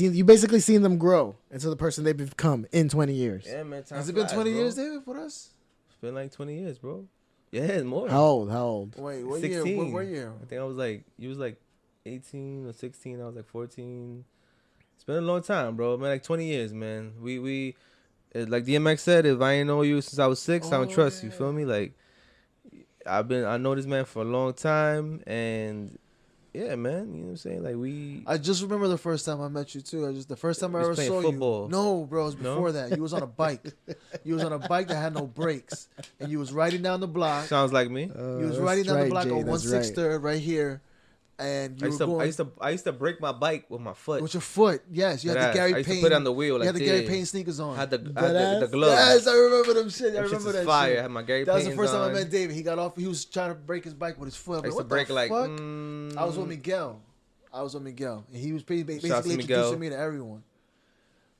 S1: years. You basically seen them grow into the person they've become in 20 years.
S2: Yeah, man. Time
S3: Has it been
S2: flies,
S3: 20
S2: bro.
S3: years, David, for us?
S2: It's been like 20 years, bro. Yeah, it's more.
S1: How old?
S3: Wait, what
S2: 16.
S3: year? What year?
S2: I think you was like 18 or 16. I was like 14. It's been a long time, bro. Man, like 20 years, man. We like DMX said, if I ain't know you since I was 6, I don't trust you. Feel me? Like I know this man for a long time, and yeah, man. You know what I'm saying? Like
S3: I just remember the first time I met you too. The first time I
S2: was
S3: ever
S2: playing
S3: saw
S2: football.
S3: you. No, bro, it was
S2: No?
S3: before that. You was on a bike. You was on a bike that had no brakes, and you was riding down the block.
S2: sounds like me.
S3: You was riding down the block on 1/6 right here, and you
S2: I used to break my bike with my foot.
S3: with your foot. Yes, you had the
S2: Deadass.
S3: Gary
S2: I used
S3: Payne.
S2: to put it on the wheel.
S3: You
S2: Like
S3: had the Gary
S2: this.
S3: Payne sneakers on.
S2: I had the
S1: Deadass?
S2: gloves.
S3: Yes, I remember them shit. I
S2: Them shits
S3: remember
S2: is
S3: that
S2: fire.
S3: shit.
S2: I had my Gary
S3: That was the
S2: Paynes
S3: first time I
S2: on.
S3: met David. He got off. He was trying to break his bike with his foot.
S2: I used to
S3: What
S2: break
S3: the
S2: like.
S3: fuck? I was with Miguel. And he was basically
S2: Shout out to
S3: introducing
S2: Miguel.
S3: me to everyone.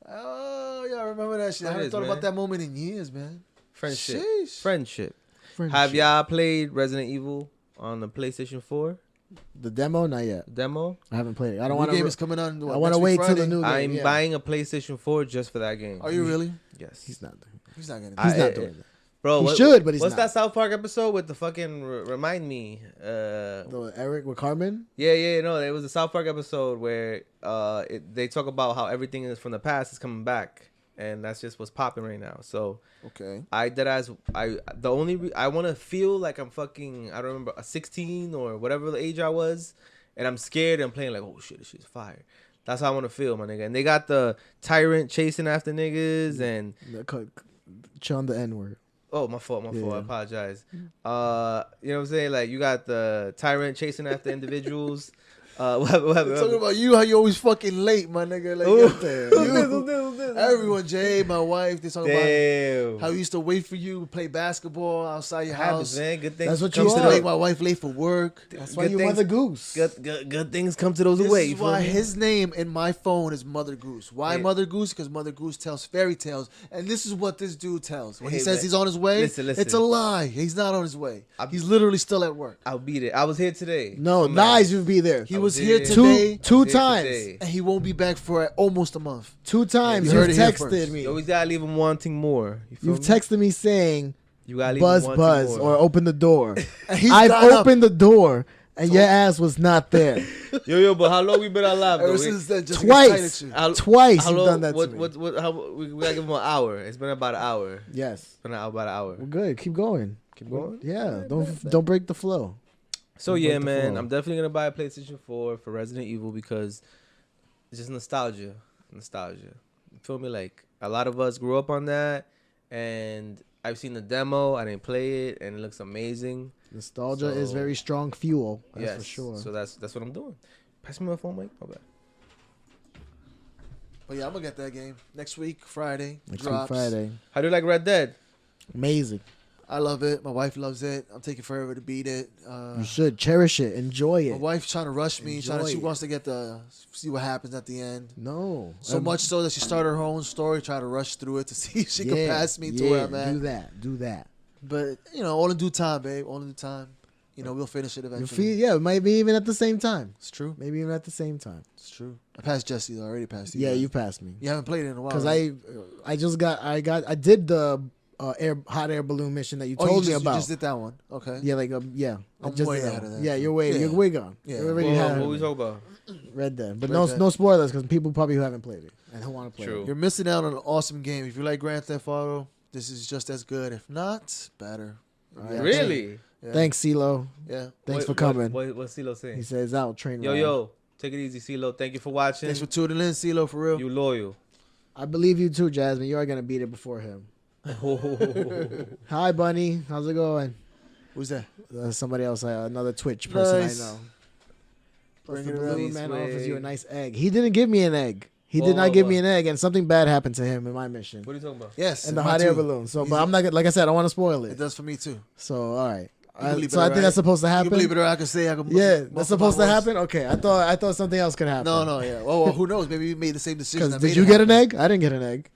S3: Oh yeah, I remember that shit. I
S2: That
S3: haven't
S2: is,
S3: thought
S2: man.
S3: about that moment in years, man.
S2: Friendship.
S3: Sheesh.
S2: Friendship. Have y'all played Resident Evil on the PlayStation 4
S1: The demo? Not yet.
S2: demo?
S1: I haven't played it. I
S3: The
S1: don't
S3: new
S1: want
S3: game
S1: to.
S3: is coming on.
S1: I want to wait till the new game.
S2: I'm
S1: yeah.
S2: buying a PlayStation 4 just for that game.
S3: Are you really?
S2: Yes.
S1: He's not.
S3: He's not gonna.
S1: He's
S3: do
S1: not
S3: it.
S1: doing that.
S2: Bro,
S1: He should, but he's
S2: what's
S1: not.
S2: that South Park episode with the fucking remind me?
S1: The Eric with Carmen.
S2: Yeah, no, it was a South Park episode where they talk about how everything is from the past is coming back, and that's just what's popping right now. So
S3: Okay.
S2: I want to feel like I'm fucking, I don't remember, a 16 or whatever the age I was, and I'm scared and I'm playing like, oh shit, this shit's fire. That's how I want to feel, my nigga. And they got the tyrant chasing after niggas, and
S1: Chun the N word.
S2: oh, my fault. I
S1: Yeah.
S2: apologize. You know what I'm saying? Like, you got the tyrant chasing after individuals. What happened?
S3: Talking about you, how you always fucking late, my nigga. Like,
S2: Who?
S3: you, everyone, Jay, my wife, they talking about
S2: Damn.
S3: how we used to wait for you to play basketball outside your
S2: Happens,
S3: house.
S2: man. Good things.
S1: That's what
S2: come
S1: you
S3: Used
S2: to
S3: to
S1: are.
S3: make my wife late for work.
S1: That's why
S2: Good
S1: you
S2: things-
S1: Mother Goose.
S2: Good things come to those who
S3: This
S2: wait.
S3: is
S2: you feel
S3: why
S2: me?
S3: his name in my phone is Mother Goose. Why
S2: Hey.
S3: Mother Goose? Because Mother Goose tells fairy tales, and this is what this dude tells. When he
S2: Hey,
S3: says
S2: man.
S3: he's on his way,
S2: Listen.
S3: it's a lie. He's not on his way. He's literally still at work.
S2: I'll beat it. I was here today.
S1: No,
S2: Come
S1: lies.
S2: on.
S1: You'll be there.
S3: He
S2: I
S3: was
S2: was
S3: here
S2: here.
S3: today,
S1: Two
S2: Here
S1: times.
S2: today.
S3: and he won't be back for almost a month.
S1: 2 times.
S3: you
S1: You've
S3: heard it here
S1: texted
S3: first.
S1: me.
S2: You always gotta leave them wanting more. You feel
S1: You've
S2: me?
S1: texted me saying
S2: You gotta leave
S1: buzz,
S2: them
S1: buzz,
S2: wanting
S1: or
S2: more.
S1: open the door.
S3: And he's
S1: I've
S3: got up
S1: opened the door, and your ass was not there.
S2: Yo, but how long we been alive though?
S3: ever
S2: We-
S3: since then. Just
S1: Twice.
S3: to get
S2: How-
S1: Twice
S2: how
S1: you've
S2: long-
S1: done that
S2: what,
S1: to me.
S2: we gotta give them an hour. It's been about an hour.
S1: Yes.
S2: It's been about an hour.
S1: Well, good. Keep going.
S2: Keep going.
S1: Yeah. Don't break the flow.
S2: So
S1: Don't
S2: yeah,
S1: break the
S2: man,
S1: flow.
S2: I'm definitely gonna buy a PlayStation 4 for Resident Evil because it's just nostalgia. You feel me? Like a lot of us grew up on that, and I've seen the demo. I didn't play it, and it looks amazing.
S1: Nostalgia is
S2: So-
S1: very strong fuel. That's
S2: Yes,
S1: for sure.
S2: So that's what I'm doing. Pass me my phone, Mike. My bad.
S3: But yeah, I'm gonna get that game next week, Friday.
S1: Next
S3: drops.
S1: week, Friday.
S2: How do you like Red Dead?
S1: Amazing.
S3: I love it. My wife loves it. I'm taking forever to beat it.
S1: You should cherish it. Enjoy
S3: My
S1: it.
S3: wife's trying to rush me.
S1: Enjoy
S3: She
S1: it.
S3: wants to get see what happens at the end.
S1: No.
S3: So much so that she started her own story, try to rush through it to see if she can
S1: Yeah,
S3: pass me to
S1: yeah,
S3: where I'm at.
S1: Do that.
S3: But all in due time, babe. All in due time. You know, we'll finish it
S1: You
S3: eventually.
S1: feel, maybe even at the same time.
S3: It's true.
S1: Maybe even at the same time.
S3: It's true. I passed Jesse though. I already passed you.
S1: Yeah,
S3: guys.
S1: you passed me.
S3: You haven't played it in a while.
S1: Because
S3: right?
S1: I did the hot air balloon mission that you told me about.
S3: You just did that one. Okay.
S1: Yeah, like yeah. I
S3: I'm
S1: just
S3: way
S1: did
S3: ahead of that.
S1: Yeah,
S3: Yeah.
S1: you're way gone.
S3: Yeah.
S1: You already
S2: Whoa,
S1: had
S2: what we talking about?
S1: Red Dead, but
S3: Red Dead.
S1: no spoilers because people probably who haven't played it and who want to play
S2: True.
S1: it.
S3: You're missing out on an awesome game. If you like Grand Theft Auto, this is just as good. If not, better.
S1: Yeah.
S2: Really?
S3: Yeah.
S1: Thanks, CeeLo.
S3: Yeah.
S1: Thanks for coming.
S2: What's CeeLo saying?
S1: He says out train ride.
S2: Yo, take it easy, CeeLo. Thank you for watching.
S3: Thanks for tuning in, CeeLo, for real.
S2: You loyal.
S1: I believe you too, Jasmine. You are gonna beat it before him. Hi, Bunny. How's it going?
S3: Who's that?
S1: Somebody else, another Twitch person
S3: Nice.
S1: I know. Plus
S3: Bring
S1: the
S3: it around.
S1: balloon man
S2: Sweet.
S1: offers you a nice egg. He didn't give me an egg. He did
S2: Whoa,
S1: not
S2: whoa,
S1: give
S2: whoa.
S1: me an egg, and something bad happened to him in my mission.
S2: What are you talking about?
S3: Yes.
S1: And the
S3: mine
S1: hot air
S3: too.
S1: balloon. So, but
S3: Easy.
S1: I'm not gonna, like I said, I don't want to spoil
S3: It
S1: it.
S3: does for me too.
S1: So, all right.
S3: can believe
S1: So
S3: it,
S1: I think
S3: right?
S1: that's supposed to
S3: You
S1: happen.
S3: can believe it or I can say I can.
S1: Yeah,
S3: muffle
S1: that's
S3: my
S1: supposed to
S3: voice.
S1: happen. Okay, I thought something else could happen.
S3: No, yeah. Well, who knows? Maybe we made the same decision.
S1: Because
S3: that
S1: did
S3: made
S1: you
S3: it
S1: get an
S3: happen.
S1: egg? I didn't get an egg.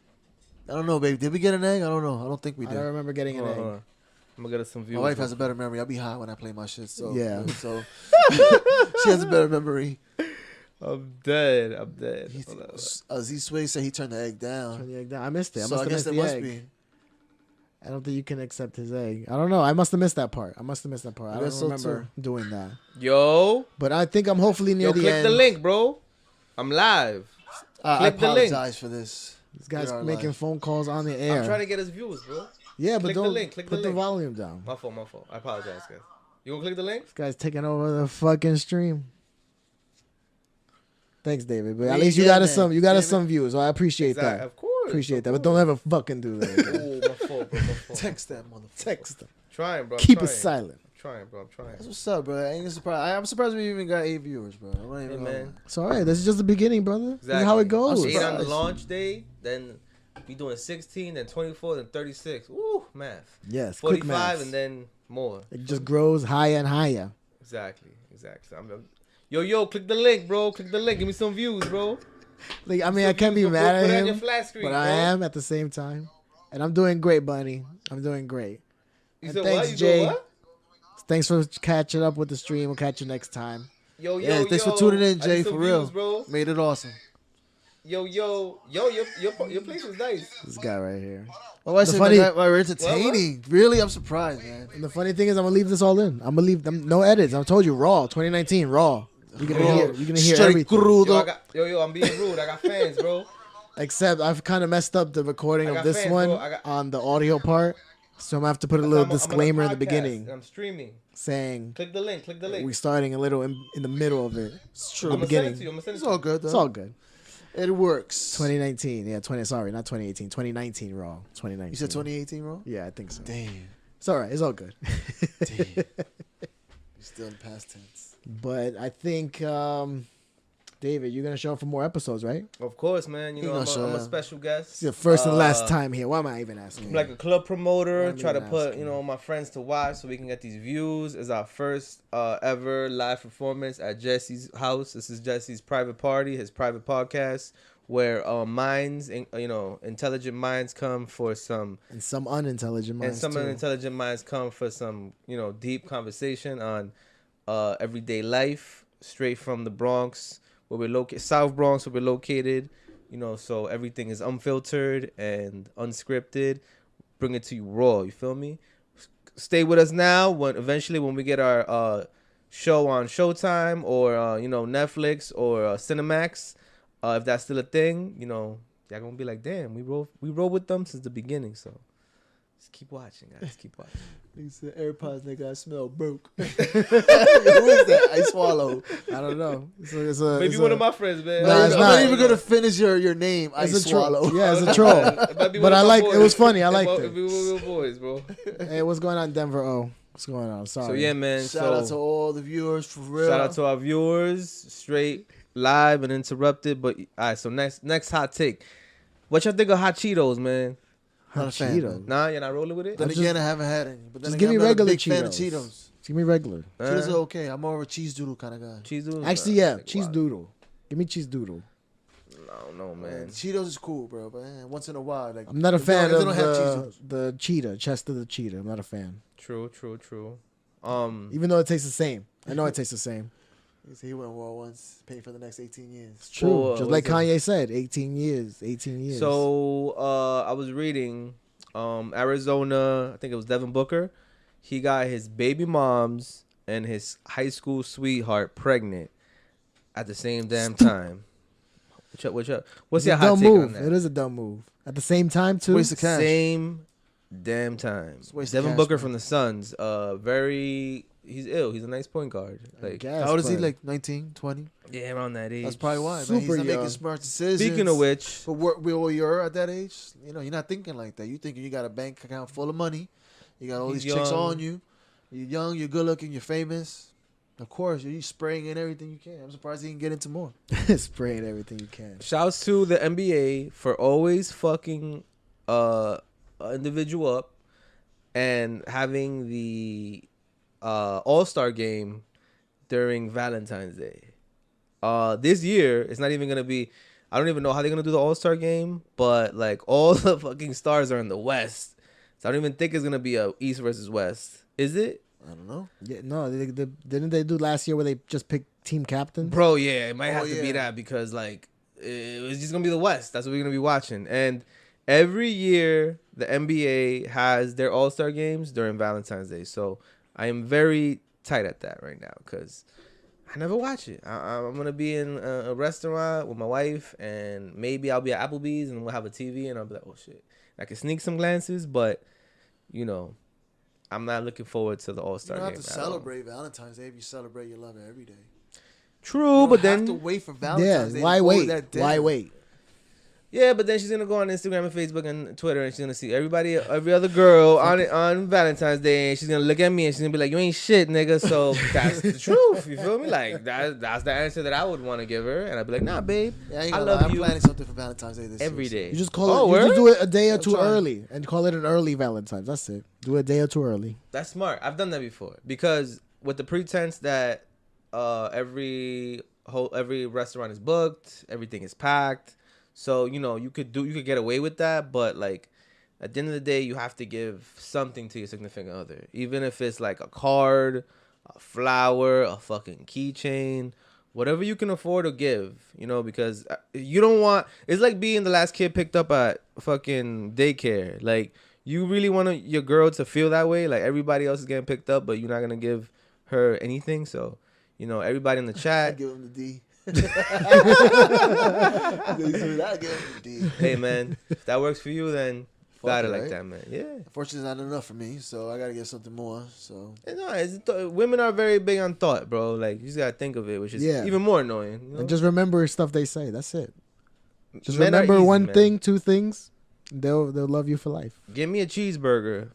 S3: I don't know, baby. Did we get an egg? I don't know. I don't think we
S1: I
S3: did.
S1: don't remember getting an
S2: Hold
S1: egg.
S2: on. I'm gonna get us some views.
S3: My wife has a better memory. I'll be high when I play my shit. So
S1: Yeah.
S3: So she has a better memory.
S2: I'm dead. Hold on.
S3: Z-Sway said he turned the egg down.
S1: Turn the egg down. I missed it. I
S3: So
S1: must
S3: I
S1: have
S3: guess
S1: missed
S3: there
S1: the
S3: must
S1: egg.
S3: be.
S1: I don't think you can accept his egg. I don't know. I must have missed that part. I
S3: I
S1: don't
S3: guess so,
S1: remember doing that.
S2: Yo,
S1: But I think I'm hopefully near the
S2: click
S1: end.
S2: the link, bro. I'm live.
S3: I
S2: Click the link.
S3: apologize for this.
S1: This guy's
S3: We are
S1: making
S3: live.
S1: phone calls on the air.
S2: I'm trying to get his views, bro.
S1: yeah, but
S2: click the
S1: don't
S2: link, click
S1: put
S2: the
S1: the
S2: link.
S1: volume down.
S2: My fault. I apologize, guys. You gonna click the link?
S1: This guy's taking over the fucking stream. Thanks, David. But at
S3: We
S1: least you
S3: get
S1: got us
S3: that,
S1: some. You got us
S3: David.
S1: some views. So I appreciate
S2: Exactly.
S1: that.
S2: Of course.
S1: Appreciate that.
S2: of
S1: But don't
S2: course.
S1: ever fucking do that. again.
S2: Oh, my fault, bro. My fault.
S3: Text that motherfucker.
S1: Text them.
S2: Trying, bro. I'm
S1: Keep
S2: trying.
S1: it silent.
S2: I'm trying, bro. I'm trying.
S3: That's what's up, bro. I ain't surprised. I'm surprised we even got 8 viewers, bro. I'm not even
S2: Hey,
S3: gonna
S2: man.
S3: lie.
S1: It's all right. This is just the beginning, brother. This is
S2: Exactly.
S1: how it goes.
S3: I'm
S2: 8 on the
S3: surprised.
S2: launch day, then we doing 16, then 24, then 36. Ooh, math.
S1: Yes. Quick
S2: 45,
S1: maths.
S2: and then more.
S1: It just grows higher and higher.
S2: Exactly. Yo, click the link, bro. Click the link. Give me some views, bro.
S1: Like, I mean, I can't be mad at
S2: Put it on your
S1: him,
S2: flat screen,
S1: but
S2: bro.
S1: I am at the same time. And I'm doing great, Bunny. I'm doing great.
S2: You
S1: And
S2: said
S1: thanks,
S2: what? You
S1: Jay.
S2: doing what?
S1: Thanks for catching up with the stream. We'll catch you next time.
S2: Yo,
S3: Yeah, thanks for tuning in,
S2: I
S3: Jay,
S2: need some
S3: for real.
S2: views, bro.
S3: Made it awesome.
S2: Yo, your place is nice.
S1: This guy right here.
S3: Well, I
S1: The
S3: said
S1: funny-
S3: like, we're entertaining. Really, I'm surprised, man.
S1: And the funny thing is, I'm gonna leave this all in. I'm gonna leave them no edits. I told you, raw. 2019, raw. You're gonna hear. You're gonna hear
S3: Straight
S1: everything.
S3: crudo.
S2: I'm being rude. I got fans, bro.
S1: Except I've kind of messed up the recording
S2: I
S1: of
S2: got
S1: this
S2: fans,
S1: one
S2: bro. I got-
S1: on the audio part, so I'm gonna have to put a
S2: I'm
S1: little
S2: on a
S1: disclaimer in the
S2: podcast,
S1: beginning
S2: and I'm streaming.
S1: saying
S2: Click the link.
S1: we're starting a little in the middle of it.
S3: It's
S1: The
S3: true.
S2: I'm gonna send it
S1: beginning.
S2: to you. I'm gonna send it
S3: It's
S2: to you.
S3: all good, though.
S1: It's all good.
S3: It works.
S1: 2019, yeah, 20. Sorry, not 2018. 2019 raw. 2019.
S3: You said 2018, bro?
S1: Yeah, I think so.
S3: Damn.
S1: It's all right. It's all good.
S3: Damn. You're still in past tense.
S1: But I think, David, you're gonna show up for more episodes, right?
S2: Of course, man. You
S3: He
S2: know,
S3: gonna show
S2: I'm a
S3: up.
S2: special guest.
S1: It's your first and last
S2: Uh,
S1: time here. Why am I even asking?
S2: I'm like a club promoter,
S1: I'm
S2: try to
S1: even
S2: put,
S1: asking.
S2: my friends to watch so we can get these views. It's our first ever live performance at Jesse's house. This is Jesse's private party, his private podcast, where intelligent minds come for some,
S1: And some unintelligent minds
S2: and some
S1: too.
S2: unintelligent minds come for some, deep conversation on everyday life, straight from the Bronx, where we're located, South Bronx, where we're located. So everything is unfiltered and unscripted. Bring it to you raw. You feel me? Stay with us now. When we get our show on Showtime or Netflix or Cinemax, if that's still a thing, y'all gonna be like, damn, we roll with them since the beginning. So just keep watching, guys. Keep watching.
S3: He said AirPods, nigga, I smell broke. Who is that? I swallow.
S1: I don't know. It's a,
S2: Maybe
S1: it's
S2: one
S1: a-
S2: of my friends, man.
S1: No, it's
S3: I'm
S1: not.
S3: not even gonna finish your name. I
S1: It's a troll.
S3: swallow.
S1: Yeah, it's a troll.
S2: It might be
S1: But
S2: one of
S1: I
S2: my
S1: like. It
S2: boys.
S1: was funny. I liked
S2: It might be
S1: it.
S2: one of my boys, bro.
S1: Hey, what's going on, Denver? Oh, what's going on? Sorry.
S2: So yeah, man.
S3: Shout out to all the viewers for real.
S2: Shout out to our viewers, straight live and interrupted. But all right, so next hot take. What y'all think of hot Cheetos, man?
S3: Not a fan,
S1: Cheetos.
S2: Nah, you're not rolling with it.
S3: Then
S1: I'm
S3: again, I haven't had any. But then
S1: Just
S3: again,
S1: give me
S3: I'm not
S1: regular
S3: a big fan of
S1: Cheetos.
S3: Cheetos.
S1: Just give me regular.
S3: Cheetos are okay. I'm more of a cheese doodle kind of guy.
S2: Cheese doodles.
S1: Actually, yeah, cheese doodle. Give me cheese doodle.
S2: I don't know, man.
S3: Cheetos is cool, bro. But once in a while, like
S1: I'm not a
S3: if they
S1: fan
S3: don't- if
S1: of
S3: they don't have Cheetos.
S1: the cheetah, Chester the cheetah. I'm not a fan.
S2: True.
S1: Even though it tastes the same. I know it tastes the same.
S3: He went war once, paid for the next 18 years.
S1: It's true.
S2: Well,
S1: Just
S2: what
S1: like
S2: is it?
S1: Kanye said, 18 years. 18 years.
S2: So I was reading Arizona, I think it was Devin Booker. He got his baby mom's and his high school sweetheart pregnant at the same damn time. What's your
S1: it's a
S2: hot
S1: dumb
S2: take
S1: move.
S2: on that?
S1: It is a dumb move. At the same time, too.
S3: Waste of cash.
S2: Same damn time.
S3: It's a waste of
S2: Devin
S3: cash,
S2: Booker
S3: man.
S2: from the Suns. He's ill. He's a nice point guard. Like,
S1: Gas
S3: How old is he?
S1: player.
S3: Like 19, 20?
S2: yeah, around that age.
S3: That's probably why, man.
S1: Super
S3: He's not
S1: young.
S3: making smart decisions.
S2: Speaking of which,
S3: But where you're at that age, you know, you're not thinking like that. You thinking you got a bank account full of money. You got all
S2: He's
S3: these chicks
S2: young.
S3: on you. You're young, you're good looking, you're famous. Of course, you're spraying in everything you can. I'm surprised he can get into more.
S1: Spraying everything you can.
S2: shouts to the NBA for always fucking an individual up and having the All-Star game during Valentine's Day. This year, it's not even going to be... I don't even know how they're going to do the All-Star game, but like all the fucking stars are in the West. So I don't even think it's going to be a East versus West. Is it?
S3: I don't know.
S1: Yeah, no, didn't they do last year where they just picked team captains?
S2: Bro, yeah, it might have to
S3: yeah.
S2: be that because like it was just gonna be the West. That's what we're gonna be watching. And every year the NBA has their All-Star games during Valentine's Day. So I am very tight at that right now because I never watch it. I'm gonna be in a restaurant with my wife and maybe I'll be at Applebee's and we'll have a TV and I'll be like, oh shit, I can sneak some glances, but you know. I'm not looking forward to the
S3: You
S2: All-Star
S3: don't
S2: game.
S3: have to
S2: at all.
S3: celebrate Valentine's Day if you celebrate your lover every day.
S2: True,
S3: You
S2: but
S3: don't have to
S2: then
S3: wait for
S1: Yeah,
S3: Valentine's Day.
S1: why
S3: to forward
S1: wait?
S3: that dinner.
S1: Why wait?
S2: yeah, but then she's gonna go on Instagram and Facebook and Twitter, and she's gonna see every other girl on Valentine's Day, and she's gonna look at me and she's gonna be like, "You ain't shit, nigga." So that's the truth. You feel me? Like that's the answer that I would want to give her, and I'd be like, "Nah, babe,
S3: Yeah, I, ain't
S2: I
S3: gonna
S2: love
S3: lie. I'm
S2: you
S3: planning something for Valentine's Day this
S2: every
S3: year.
S2: day."
S1: You just call
S2: Oh,
S1: it. You just
S2: word?
S1: do it a day or
S3: I'm
S1: two
S3: trying.
S1: early and call it an early Valentine's. That's it. Do it a day or two early.
S2: That's smart. I've done that before because with the pretense that every restaurant is booked, everything is packed. So, you know, you could get away with that, but like at the end of the day, you have to give something to your significant other. Even if it's like a card, a flower, a fucking keychain, whatever you can afford to give, you know, because you don't want, it's like being the last kid picked up at fucking daycare. Like you really want your girl to feel that way. Like everybody else is getting picked up, but you're not going to give her anything. So, you know, everybody in the
S3: I
S2: chat,
S3: give him the D. I give him the D.
S2: hey man, if that works for you, then got it
S3: it,
S2: like
S3: right?
S2: that, man. Yeah.
S3: Unfortunately, it's not enough for me, so I gotta get something more. So
S2: No, women are very big on thought, bro. Like you just gotta think of it, which is
S1: Yeah.
S2: even more annoying. You know?
S1: And just remember stuff they say. That's it. Just
S2: Men are
S1: remember
S2: easy,
S1: one
S2: man.
S1: thing, two things. They'll love you for life.
S2: Give me a cheeseburger,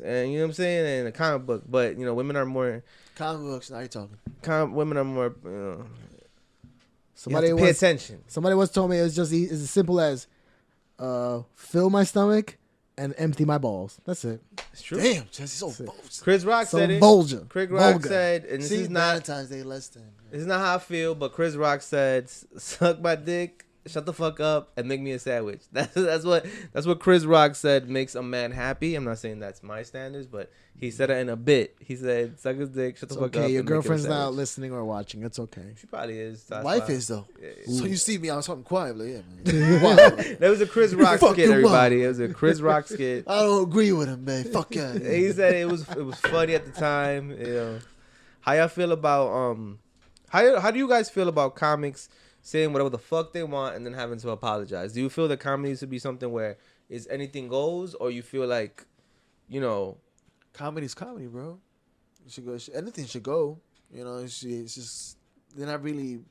S2: and you know what I'm saying, and a comic book. But you know, women are more.
S3: comic books. Now you're talking.
S2: Women are more. You know,
S1: Somebody
S2: you have to pay
S1: once
S2: attention.
S1: somebody once told me it's just it's as simple as fill my stomach and empty my balls. That's it.
S2: It's true.
S3: Damn, Jesse, so
S1: That's it.
S3: bold.
S2: Chris Rock
S1: So
S2: said it.
S1: vulgar.
S2: Chris Rock
S1: Vulgar.
S2: said, and this
S3: See,
S2: is not.
S3: Valentine's Day less than.
S2: This is not how I feel, but Chris Rock said, "Suck my dick, shut the fuck up, and make me a sandwich." That's what Chris Rock said makes a man happy. I'm not saying that's my standards, but he said it in a bit. He said, "Suck his dick, shut the
S1: It's
S2: fuck up."
S1: okay. Your
S2: and make him a
S1: girlfriend's not
S2: sandwich."
S1: listening or watching. It's okay.
S2: She probably is. That's
S3: Wife
S2: why.
S3: is though.
S2: Yeah.
S3: So you see me, I was talking quiet, but yeah, man. Wow.
S2: That was a Chris Rock
S3: Fuck
S2: skit,
S3: your mom.
S2: everybody. It was a Chris Rock skit.
S3: I don't agree with him, man. Fuck yeah.
S2: He said it was funny at the time. You know, how y'all feel about how do you guys feel about comics saying whatever the fuck they want and then having to apologize? Do you feel that comedy needs to be something where is anything goes, or you feel like, you know,
S3: Comedy's comedy, bro. It should go. Anything should go. You know, it's just they're not meaning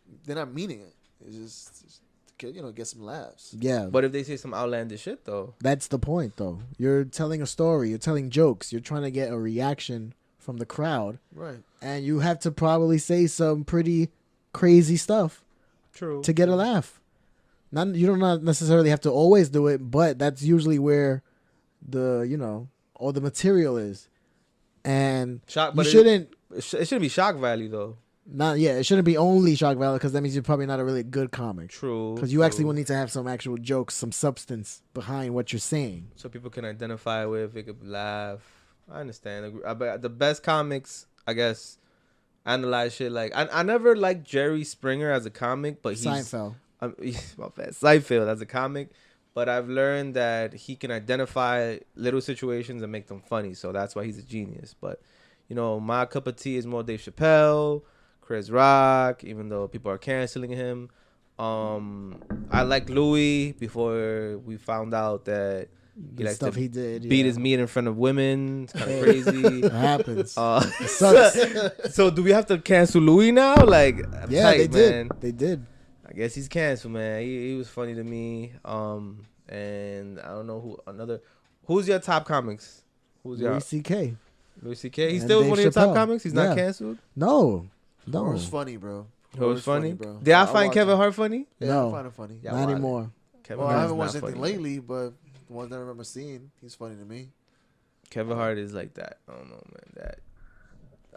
S3: it. It's just to get some laughs.
S1: Yeah.
S2: but if they say some outlandish shit though,
S1: That's the point, though. You're telling a story. You're telling jokes. You're trying to get a reaction from the crowd,
S3: Right.
S1: and you have to probably say some pretty crazy stuff
S2: true.
S1: to get a laugh. You don't not necessarily have to always do it, but that's usually where all the material is. And
S2: Shock,
S1: you
S2: but
S1: shouldn't
S2: it shouldn't be shock value though.
S1: it shouldn't be only shock value, because that means you're probably not a really good comic.
S2: True.
S1: Because you actually
S2: true.
S1: will need to have some actual jokes, some substance behind what you're saying.
S2: So people can identify with, they could laugh. I understand. But the best comics I guess, analyze shit. Like I never liked Jerry Springer as a comic, but he's
S1: Seinfeld.
S2: my bad. Seinfeld as a comic, but I've learned that he can identify little situations and make them funny. So that's why he's a genius. But my cup of tea is more Dave Chappelle, Chris Rock, even though people are canceling him. I like Louis before we found out that he likes
S1: Stuff
S2: to
S1: he did.
S2: beat his meat in front of women. It's kind of crazy.
S1: It happens.
S2: It
S1: sucks.
S2: So do we have to cancel Louis now? Like, I'm
S1: Yeah,
S2: tight,
S1: they did.
S2: man.
S1: They did.
S2: I guess he's canceled, man. He was funny to me. And I don't know who's your top comics? Who's your
S1: Louis C.K.
S2: Louis C.K. He's
S1: And
S2: still
S1: Dave
S2: one of your top
S1: Chappelle.
S2: comics. He's
S1: Yeah.
S2: not canceled.
S1: No.
S3: Horror's funny, bro.
S2: Horror's funny,
S3: bro.
S2: Did I
S3: I'll
S2: find
S3: watch
S2: Kevin
S3: it.
S2: Hart funny?
S3: Yeah,
S1: No.
S3: I find it funny.
S2: Yeah,
S1: Not
S2: why?
S1: anymore.
S2: Kevin
S3: Well, I
S2: Hart's
S3: haven't watched
S2: not
S3: anything
S2: funny.
S3: lately, but the ones that I remember seeing, he's funny to me.
S2: Kevin Hart is like that. I don't know, man.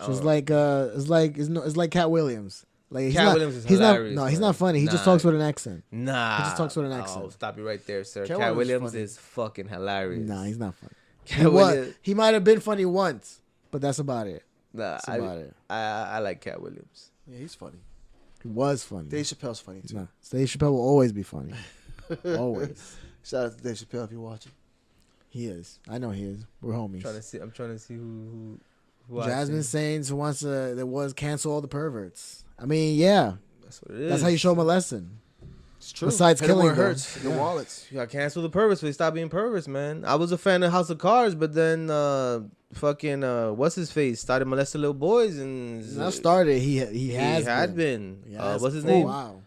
S1: So it's like Cat Williams. Like
S2: Cat Williams is
S1: he's
S2: hilarious,
S1: not. No, he's
S2: man.
S1: not funny. He just
S2: Nah.
S1: talks with an accent.
S2: Nah.
S1: He just talks with an
S2: Oh,
S1: accent.
S2: stop you right there, sir.
S3: Cat
S2: Cat
S3: Williams is
S2: Williams
S3: funny.
S2: is fucking hilarious.
S1: Nah, he's not funny.
S2: Cat Williams.
S1: He might have been funny once, but that's about it.
S2: Nah,
S1: That's about it.
S2: I like Cat Williams.
S3: Yeah, he's funny.
S1: He was funny.
S3: Dave Chappelle's funny too.
S1: Nah, Dave Chappelle will always be funny. Always.
S3: Shout out to Dave Chappelle if you're watching.
S1: He is. I know he is. We're homies.
S2: I'm trying to see who I
S1: Jasmine
S2: see.
S1: Saints wants to. There was cancel all the perverts. I mean, yeah,
S2: That's what it is.
S1: that's how you show them a lesson.
S3: It's true.
S1: Besides
S3: Hit 'em
S1: killing
S3: where it
S1: them.
S3: hurts. Their
S1: Yeah.
S3: wallets.
S2: You got canceled the perverts, so they stopped being perverts, man. I was a fan of House of Cards, but then what's his face started molesting little boys and
S1: Now started. He has
S2: had
S1: been.
S2: been.
S1: He has
S2: What's his
S1: been.
S2: name?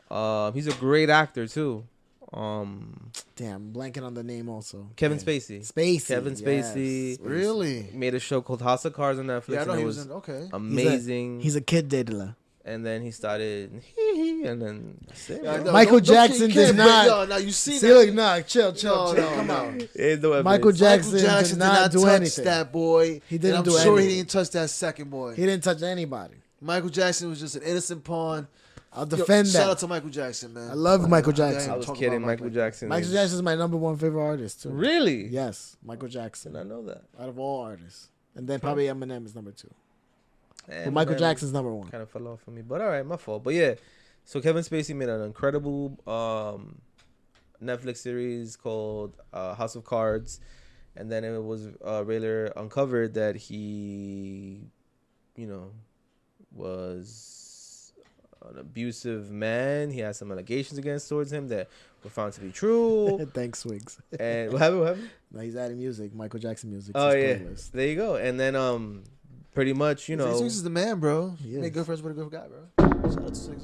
S1: Wow.
S2: He's a great actor too.
S1: Damn, blanking on the name also.
S2: Kevin
S1: Yeah.
S2: Spacey.
S1: Spacey.
S2: Kevin Spacey.
S1: yes.
S3: Really?
S2: Made a show called House of Cards on Netflix.
S3: Yeah, I know
S2: and
S3: he
S2: it
S3: was in. Okay.
S2: amazing.
S1: He's a kid diddler.
S2: And then he started, and then that's it,
S3: Yeah,
S2: bro.
S3: no,
S1: Michael
S3: don't
S1: Jackson
S3: you
S1: did
S3: can't
S1: not-
S3: break- No, you see
S1: See,
S3: that?
S1: look, nah, chill.
S3: No,
S1: Come
S3: no.
S1: on.
S2: There's no
S1: Michael
S2: evidence.
S1: Jackson
S3: Did not
S1: do
S3: touch
S1: anything.
S3: that boy.
S1: He didn't
S3: and
S1: do
S3: I'm sure
S1: anything.
S3: he didn't touch that second boy.
S1: He didn't touch anybody.
S3: Michael Jackson was just an innocent pawn.
S1: I'll defend
S3: Shout out
S1: that.
S3: to Michael Jackson, man.
S1: I love Michael Jackson.
S2: I was
S3: Talk
S2: kidding.
S3: about
S2: Michael Jackson.
S1: Michael Jackson is my number one favorite artist too.
S2: Really?
S1: Yes, Michael Jackson.
S2: Did not know that.
S1: Out of all artists, and then probably Eminem is number 2. But
S2: And
S1: Michael
S2: then
S1: Jackson's number 1.
S2: kind of fell off for me, but all right, my fault. But yeah, so Kevin Spacey made an incredible Netflix series called House of Cards, and then it was later uncovered that he, was an abusive man. He had some allegations towards him that were found to be true.
S1: Thanks, Swigs.
S2: And what happened?
S1: Now he's adding music, Michael Jackson music.
S2: Oh
S1: to his
S2: yeah,
S1: playlist.
S2: there you go. And then pretty much
S3: Six is the man, bro.
S1: He
S3: He made
S1: is.
S3: good friends with a good guy, bro. Shout out to 6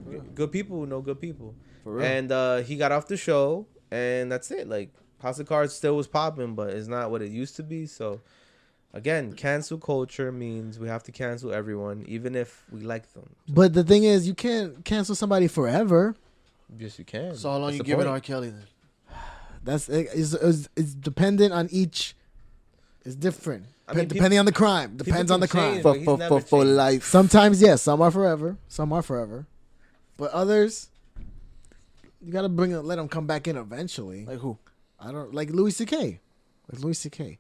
S3: For real.
S2: good people know good people.
S3: For real.
S2: And he got off the show, and that's it. Like, House of Cards still was popping, but it's not what it used to be. So, again, cancel culture means we have to cancel everyone, even if we like them.
S1: But the thing is, you can't cancel somebody forever.
S2: Yes, you can.
S3: So how long
S2: That's
S3: you
S2: the
S3: giving
S2: point.
S3: R. Kelly then?
S1: It's dependent on each. It's different.
S2: I mean,
S1: Depending on the crime. Depends on the
S2: can
S1: crime.
S2: change, but he's never
S3: For
S2: changed.
S3: life.
S1: Sometimes, yes. Some are forever. Some are forever. But others, you gotta let them come back in eventually.
S3: Like who?
S1: I don't like Louis C.K. Like Louis C.K.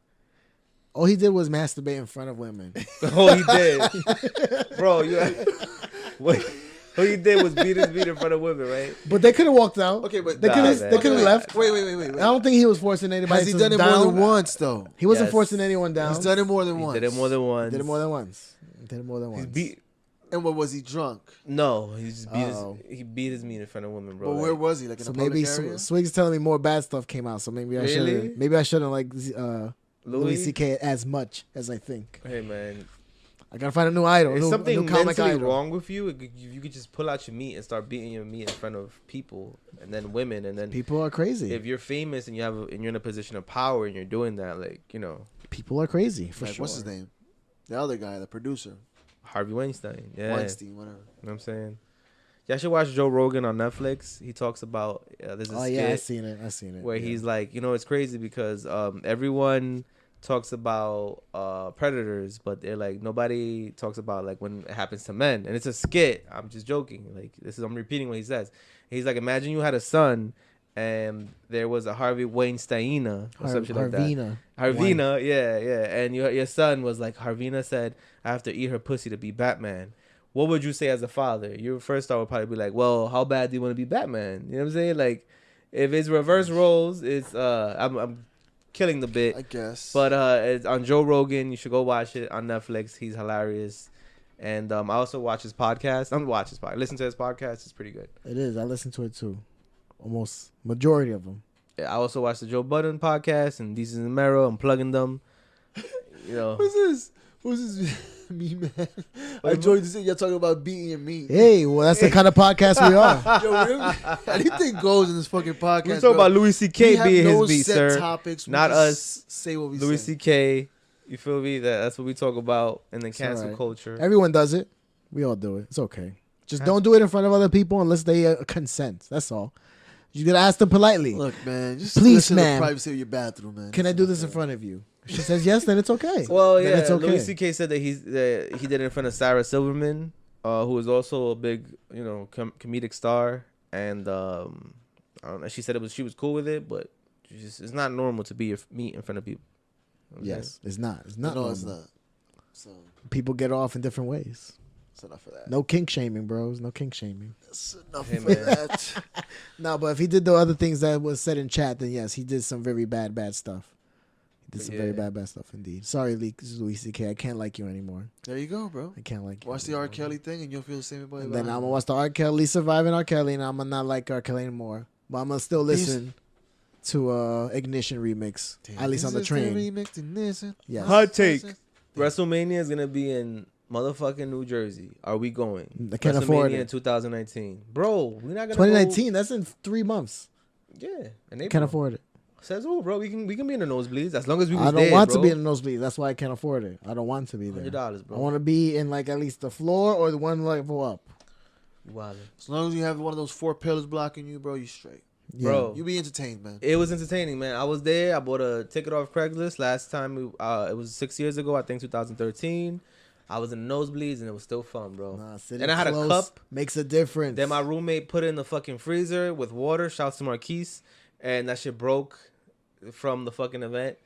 S1: All he did was masturbate in front of women.
S2: Oh, he did. Bro, what he did was beat his meat in front of women, right?
S1: But they could have walked out.
S3: Okay, but
S1: they could have.
S2: man.
S1: They could have left.
S3: Wait.
S1: I don't think he was forcing anybody.
S3: Has he
S1: to
S3: done it
S1: down.
S3: more than once though?
S1: He wasn't
S2: Yes.
S1: forcing anyone down.
S3: He's done it more than
S2: He
S3: once.
S2: did it more than once.
S1: Did it more than once. Did it more than once.
S2: He's beat.
S3: And what was he drunk?
S2: No, he just beat
S1: Uh-oh.
S2: he beat his meat in front of women, bro.
S3: But where was he? Like in
S1: So
S3: a public
S1: maybe
S3: area?
S1: Swig's telling me more bad stuff came out. So maybe I
S2: Really?
S1: shouldn't. Maybe I shouldn't like Louis
S2: Louis?
S1: C.K. as much as I think.
S2: Hey man,
S1: I gotta find a new idol.
S2: There's
S1: new
S2: something
S1: comic
S2: mentally
S1: idol.
S2: wrong with you. You could just pull out your meat and start beating your meat in front of people and then women, and then
S1: People are crazy.
S2: if you're famous and and you're in a position of power and you're doing that, like
S1: People are crazy for
S3: Like,
S1: sure.
S3: what's his name? The other guy, the producer,
S2: Harvey Weinstein, yeah,
S3: Weinstein, whatever.
S2: You know what I'm saying? Y'all should watch Joe Rogan on Netflix. He talks about there's a
S1: Oh
S2: skit
S1: yeah, I seen it.
S2: where
S1: Yeah.
S2: he's like, it's crazy because everyone talks about predators, but they're like nobody talks about like when it happens to men, and it's a skit. I'm just joking. Like I'm repeating what he says. He's like, imagine you had a son, and there was a Harvey Weinsteina or some shit like that.
S1: Harvina.
S2: Harvina, yeah. And your son was like, Harvina said, I have to eat her pussy to be Batman. What would you say as a father? Your first thought would probably be like, well, how bad do you want to be Batman? You know what I'm saying? Like, if it's reverse roles, it's I'm killing the bit.
S3: I guess.
S2: But it's on Joe Rogan. You should go watch it on Netflix. He's hilarious. And I also watch his podcast. Listen to his podcast. It's pretty good.
S1: It is. I listen to it too. Almost majority of them.
S2: Yeah, I also watch the Joe Budden podcast and These in the Mirror. I'm plugging them. You know.
S3: Who's this? Me, man. I enjoyed this. Y'all talking about beating your meat.
S1: Hey, well, that's the kind of podcast we are.
S3: Yo, really? Anything goes in this fucking podcast.
S2: We talking about Louis C.K. being his beat, sir.
S3: Topics.
S2: Not us.
S3: Say what we
S2: Louis
S3: say.
S2: C.K. You feel me? That's what we talk about in the cancel culture.
S1: Everyone does it. We all do it. It's okay. Just don't do it in front of other people unless they consent. That's all. You gotta ask them politely.
S3: Look, man. Just
S1: Please,
S3: listen
S1: ma'am.
S3: to the privacy of your bathroom, man.
S1: Can I do this in front of you? If she says yes, then it's okay.
S2: Well,
S1: Then
S2: yeah.
S1: it's okay.
S2: Louis C.K. said that he did it in front of Sarah Silverman, who is also a big, comedic star, and I don't know. She said she was cool with it, but it's not normal to be meat in front of people.
S1: Yes, it's not. It's not.
S3: No,
S1: normal.
S3: it's not. So
S1: People get off in different ways.
S3: that's enough of that.
S1: No kink shaming, bros. No kink shaming.
S3: That's enough
S2: Hey,
S3: of
S2: man.
S3: that.
S1: No, but if he did the other things that was said in chat, then yes, he did some very bad stuff. He did some very bad stuff indeed. Sorry, Louis C.K. I can't like you anymore.
S3: There you go, bro.
S1: I can't like you.
S3: Watch the R. Kelly thing, and you'll feel the same way.
S1: And then I'm gonna watch the R. Kelly, Surviving R. Kelly, and I'm gonna not like R. Kelly anymore. But I'm gonna still listen to Ignition remix, at least on the train. Yes.
S2: Hot take. WrestleMania is gonna be in motherfucking New Jersey. Are we going?
S1: I can't afford
S2: WrestleMania
S1: it.
S2: in 2019, bro. We're not gonna.
S1: 2019. That's in 3 months.
S2: Yeah, in April.
S1: Can't afford it.
S2: Says who, bro? We can be in the nosebleeds as long as we. Was
S1: I don't
S2: there,
S1: want
S2: bro.
S1: to be in the nosebleed. That's why I can't afford it. I don't want to be there.
S2: $100, bro.
S1: I want to be in like at least the floor or the one level up.
S2: Wow.
S3: As long as you have one of those 4 pillars blocking you, bro, you straight.
S1: Yeah.
S2: Bro,
S3: You be entertained, man.
S2: it was entertaining, man. I was there. I bought a ticket off Craigslist last time. It was 6 years ago, I think 2013. I was in the nosebleeds and it was still fun, bro.
S1: Nah, sitting
S2: And I had a
S1: close
S2: cup.
S1: makes a difference.
S2: Then my roommate put it in the fucking freezer with water. Shouts to Marquise, and that shit broke from the fucking event.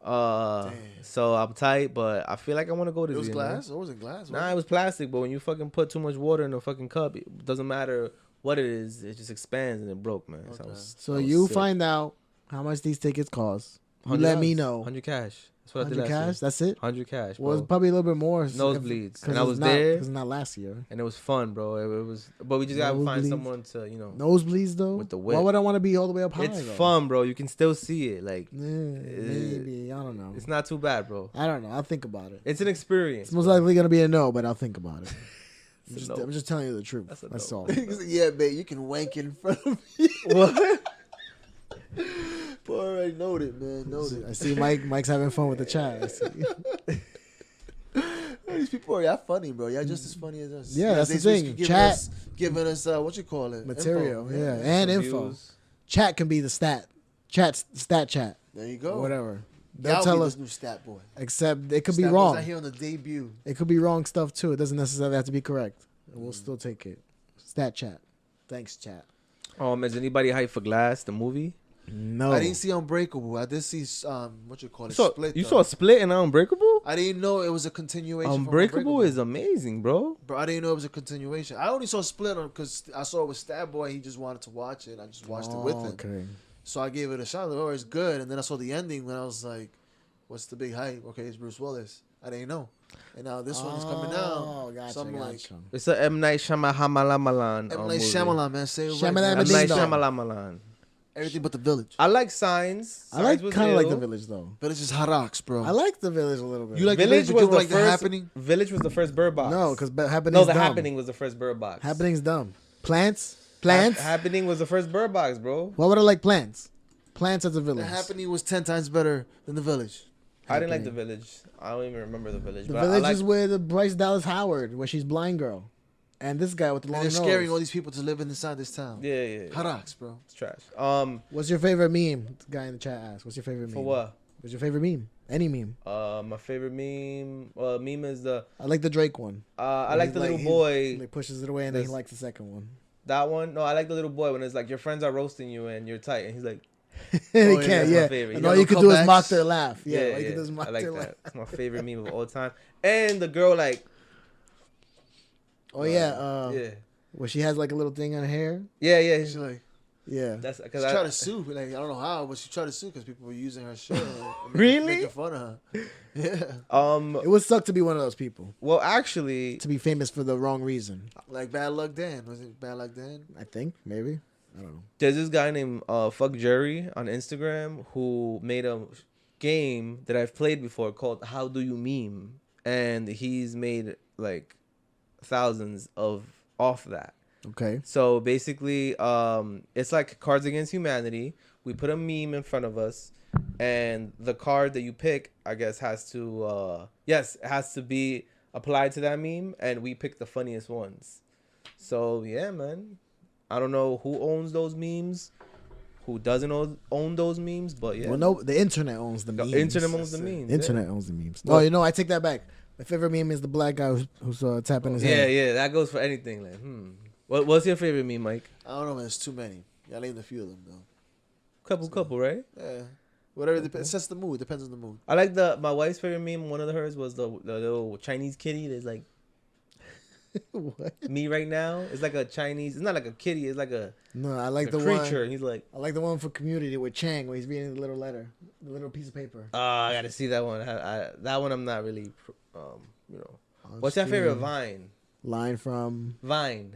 S2: So I'm tight, but I feel like I want to go to
S3: It was
S2: this.
S3: glass? Or was it glass?
S2: Nah, it was plastic. But when you fucking put too much water in a fucking cup, it doesn't matter what it is. It just expands and it broke, man.
S3: Okay.
S1: So you find out how much these tickets cost. You let me know.
S2: 100 cash. That's what I did
S1: 100
S2: last
S1: cash.
S2: year.
S1: That's it.
S2: 100 cash. Bro.
S1: Well, it's probably a little bit more.
S2: Nosebleeds. And I
S1: it's
S2: was
S1: not,
S2: there.
S1: Because not last year.
S2: And it was fun, bro. It was, but we just gotta find
S1: Nosebleeds.
S2: someone to,
S1: Nosebleeds though.
S2: With the whip.
S1: Why would I want to be all the way up high?
S2: It's
S1: though?
S2: fun, bro. You can still see it. Like,
S1: Maybe I don't know.
S2: it's not too bad, bro.
S1: I don't know. I'll think about it.
S2: It's an experience.
S1: It's most likely gonna be a no, but I'll think about it.
S2: It's a no.
S1: I'm just telling you the truth.
S2: That's a
S1: That's
S2: no.
S1: all.
S3: Yeah, man, you can wank in front of me.
S2: What?
S3: Boy, I already noted, man. Noted.
S1: I see Mike's having fun with the chat. I see.
S3: These people are y'all funny, bro. Y'all just as funny as us.
S1: Yeah, that's the
S3: They
S1: thing.
S3: giving
S1: Chat.
S3: giving us what you call it,
S1: Material,
S3: Info.
S1: yeah, and info.
S2: Views.
S1: Chat can be the stat chat,
S3: There you go.
S1: or whatever. They'll
S3: Y'all
S1: tell
S3: be
S1: us.
S3: this new stat boy.
S1: Except it could be
S3: Stat Boy's
S1: wrong.
S3: out here on the debut.
S1: It could be wrong stuff too. It doesn't necessarily have to be correct. We'll still take it. Stat chat. Thanks, chat.
S2: Is anybody hyped for Glass, the movie?
S1: No.
S3: I didn't see Unbreakable. I did see what you call it,
S2: So,
S3: Split.
S2: you
S3: though.
S2: saw Split and Unbreakable?
S3: I didn't know it was a continuation. from
S2: Unbreakable is amazing, bro.
S3: Bro, I didn't know it was a continuation. I only saw Split because I saw it with Stat Boy. He just wanted to watch it. I just watched it with him.
S1: Okay.
S3: So I gave it a shot. I was like, oh, it's good. And then I saw the ending and I was like, what's the big hype? Okay, it's Bruce Willis. I didn't know. And now this one is coming
S1: Oh,
S3: out.
S1: gotcha,
S3: So I'm like,
S1: gotcha.
S2: It's a M. Night Shyamalan.
S3: M. Night Shyamalan, man. Say it right.
S1: Shyamalan,
S2: M.
S3: man.
S2: Night
S1: Ding dong.
S2: Shyamalan.
S3: Everything but the village.
S2: I like Signs.
S1: I like
S2: Signs was
S1: kind of like
S2: ill.
S1: the Village though.
S3: Village is hot rocks, bro.
S1: I like the Village a little bit.
S3: You like
S2: Village
S3: the
S2: was
S3: village,
S2: the
S3: like
S2: first.
S3: the happening?
S2: Village was the first Bird Box.
S1: No, because Happening's
S2: no, the
S1: dumb.
S2: Happening was the first Bird Box.
S1: Happening's dumb. Plants.
S2: Happening was the first Bird Box, bro.
S1: Why would I like Plants? Plants as a
S3: The
S1: Village.
S3: happening was 10 times better than the village.
S2: I didn't like the Village. I don't even remember the Village.
S1: The
S2: but
S1: Village
S2: I
S1: is where the Bryce Dallas Howard, where she's blind girl, and this guy with the
S3: And
S1: long
S3: they're
S1: nose.
S3: scaring all these people to live inside this town.
S2: Yeah.
S3: Hot rocks, bro.
S2: It's trash.
S1: What's your favorite meme? The guy in the chat asked. What's your favorite meme?
S2: For what?
S1: What's your favorite meme? Any meme.
S2: My favorite meme. Meme is the.
S1: I like the Drake one.
S2: I like the little
S1: He
S2: boy.
S1: pushes it away and then he likes the second one.
S2: That one. No, I like the little boy when it's like your friends are roasting you and you're tight, and he's like,
S1: They
S3: yeah,
S1: can't,
S2: that's my
S1: yeah.
S2: favorite.
S1: And
S2: You
S1: all
S2: know,
S1: you could do is
S3: comebacks.
S1: mock their laugh. Yeah,
S2: yeah,
S1: all you could do is
S2: I
S1: mock
S2: like
S1: their
S2: that.
S1: laugh.
S2: It's my favorite meme of all time. And the girl like,
S1: Oh yeah,
S2: yeah,
S1: where she has like a little thing on her hair.
S2: yeah.
S3: She's like,
S1: Yeah,
S2: That's
S3: she
S2: because
S3: tried to sue. Like, I don't know how, but she tried to sue because people were using her shit.
S1: Really?
S3: Making fun of her. Yeah.
S1: it would suck to be one of those people,
S2: Well, actually,
S1: to be famous for the wrong reason.
S3: Like Bad Luck Dan. Was it Bad Luck Dan?
S1: I think maybe. I don't know.
S2: there's this guy named Fuck Jerry on Instagram who made a game that I've played before called How Do You Meme, and he's made like thousands off that.
S1: Okay.
S2: So basically, it's like Cards Against Humanity. We put a meme in front of us, and the card that you pick, I guess, has to it has to be applied to that meme, and we pick the funniest ones. So yeah, man. I don't know who owns those memes, who doesn't own those memes, but yeah.
S1: Well, no, the internet owns the memes.
S2: Internet owns the memes.
S1: Internet owns the memes. No, you know, I take that back. My favorite meme is the black guy who's tapping his
S2: Yeah,
S1: hand.
S2: yeah, that goes for anything. Like, what's your favorite meme, Mike?
S3: I don't know, man. There's too many. I named a few of them, though.
S2: Couple, right?
S3: Yeah. Whatever. It sets the mood. Depends on the mood.
S2: I like my wife's favorite meme. One of hers was the little Chinese kitty. That's like
S1: What?
S2: me right now. It's like a Chinese. It's not like a kitty. It's like a
S1: No, I like the
S2: creature.
S1: one.
S2: And he's like,
S1: I like the one for Community with Chang, where he's reading the little letter, the little piece of paper.
S2: oh, I gotta see that one. That one I'm not really, you know.
S1: I'll
S2: What's your
S1: see.
S2: favorite Vine?
S1: Line from?
S2: Vine.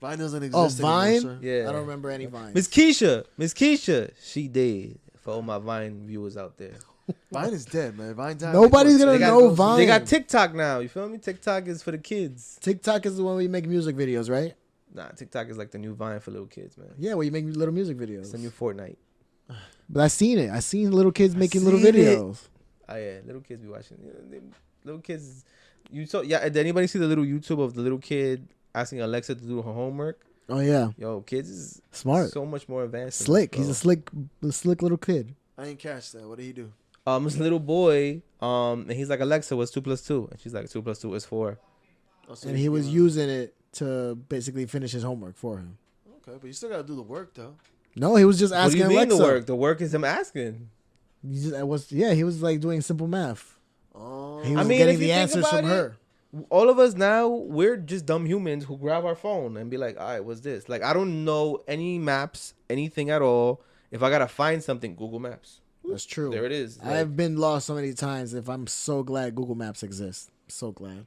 S3: Vine doesn't
S1: Oh,
S3: exist anymore,
S1: Vine.
S3: sir.
S2: Yeah.
S1: I don't remember any Vines.
S2: Miss Keisha, she dead. For all my Vine viewers out there.
S3: Vine is dead, man. Vine died.
S1: Nobody's
S3: Like,
S1: gonna
S2: They got-
S1: know Vine.
S2: They got TikTok now. You feel me? TikTok is for the kids.
S1: TikTok is the one where you make music videos, right?
S2: Nah, TikTok is like the new Vine for little kids, man.
S1: Yeah, where you make little music videos.
S2: It's the new Fortnite.
S1: But I seen it. I seen little kids making little
S3: seen it.
S1: videos.
S2: Oh yeah, little kids be watching. Little kids. You saw? Yeah. Did anybody see the little YouTube of the little kid asking Alexa to do her homework?
S1: Oh yeah,
S2: Yo, kids is
S1: smart,
S2: so much more advanced. than
S1: slick.
S2: us,
S1: He's a slick little kid.
S3: I didn't catch that. What did he do?
S2: this little boy. And he's like, Alexa, what's 2 + 2? And she's like, 2 + 2 is 4.
S3: Oh, so
S1: And he was
S3: uh,
S1: using it to basically finish his homework for him.
S3: Okay, but you still gotta do the work though.
S1: No, he was just
S2: What do
S1: asking
S2: you mean
S1: Alexa.
S2: the work? The work is him asking.
S1: He was like doing simple math.
S3: Oh,
S1: He was
S2: mean,
S1: getting
S2: if you
S1: the
S2: think
S1: answers
S2: about
S1: from
S2: it,
S1: her.
S2: All of us now, we're just dumb humans who grab our phone and be like, all right, what's this? Like, I don't know any maps, anything at all. If I gotta find something, Google Maps.
S1: That's true.
S2: There it is. Like,
S1: I've been lost so many times. If I'm so glad Google Maps exists. So glad.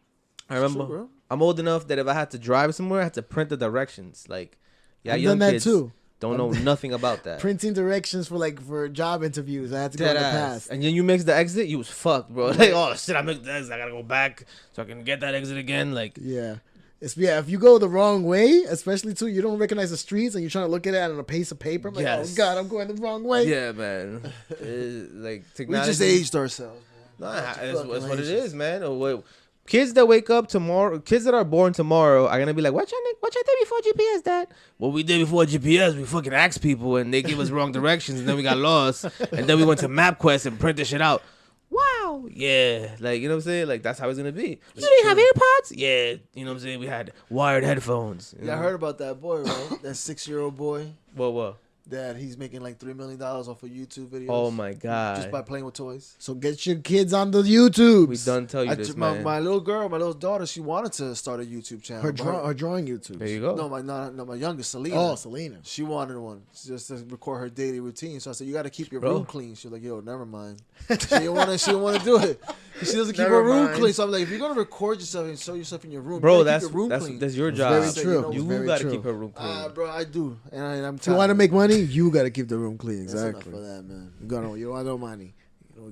S2: I remember
S3: true, bro.
S2: I'm old enough that if I had to drive somewhere, I had to print the directions. Like, yeah,
S1: I've
S2: young
S1: done that
S2: kids
S1: too.
S2: don't know nothing about that.
S1: Printing directions for job interviews. I had to go in
S2: Dead
S1: the
S2: ass.
S1: past.
S2: And then you mix the exit, you was fucked, bro. Like, oh shit, I mixed the exit. I gotta go back so I can get that exit again. Like,
S1: Yeah. If you go the wrong way, especially too, you don't recognize the streets and you're trying to look at it on a piece of paper. I'm like,
S2: Yes.
S1: oh God, I'm going the wrong way.
S2: yeah, man. Like
S3: we
S2: technology.
S3: just aged ourselves.
S2: No,
S3: Man.
S2: it's
S3: Fucking
S2: what it
S3: ages.
S2: is, man. Oh, wait. Kids that wake up tomorrow, kids that are born tomorrow, are gonna be like, "What you did before GPS, Dad?" What we did before GPS, we fucking asked people, and they give us wrong directions, and then we got lost, and then we went to MapQuest and print this shit out. Wow, yeah, like you know what I'm saying? Like that's how it's gonna be. You didn't have AirPods? Yeah, you know what I'm saying? We had wired headphones. You
S3: Yeah, I
S2: know?
S3: heard about that boy, right? That 6-year-old boy.
S2: What?
S3: That he's making like $3 million off of YouTube videos.
S2: Oh my god!
S3: Just by playing with toys.
S1: So get your kids on the YouTube.
S2: We done tell you this, man.
S3: My little girl, my little daughter, she wanted to start a YouTube channel.
S1: Her,
S3: but
S1: her drawing YouTube.
S2: There you go.
S3: No, my youngest, Selena.
S1: Oh, Selena.
S3: She wanted one just to record her daily routine. So I said, you got to keep your
S2: Bro.
S3: room clean. She was like, yo, never mind. She didn't want to do it. She doesn't keep
S1: Never
S3: her room
S1: mind.
S3: clean. So I'm like, if you're going to record yourself and show yourself in your room,
S2: Bro,
S3: you gotta
S2: that's
S3: keep your room clean.
S2: that's your
S1: It's
S2: job.
S1: very
S3: So,
S1: true.
S3: you know,
S2: You
S1: It's very
S2: gotta
S1: true.
S2: keep her room clean.
S3: Bro, I do. And I'm
S1: If you want to make money, you got to keep the room clean.
S3: That's enough
S1: Exactly.
S3: for that, man.
S1: You don't want no money.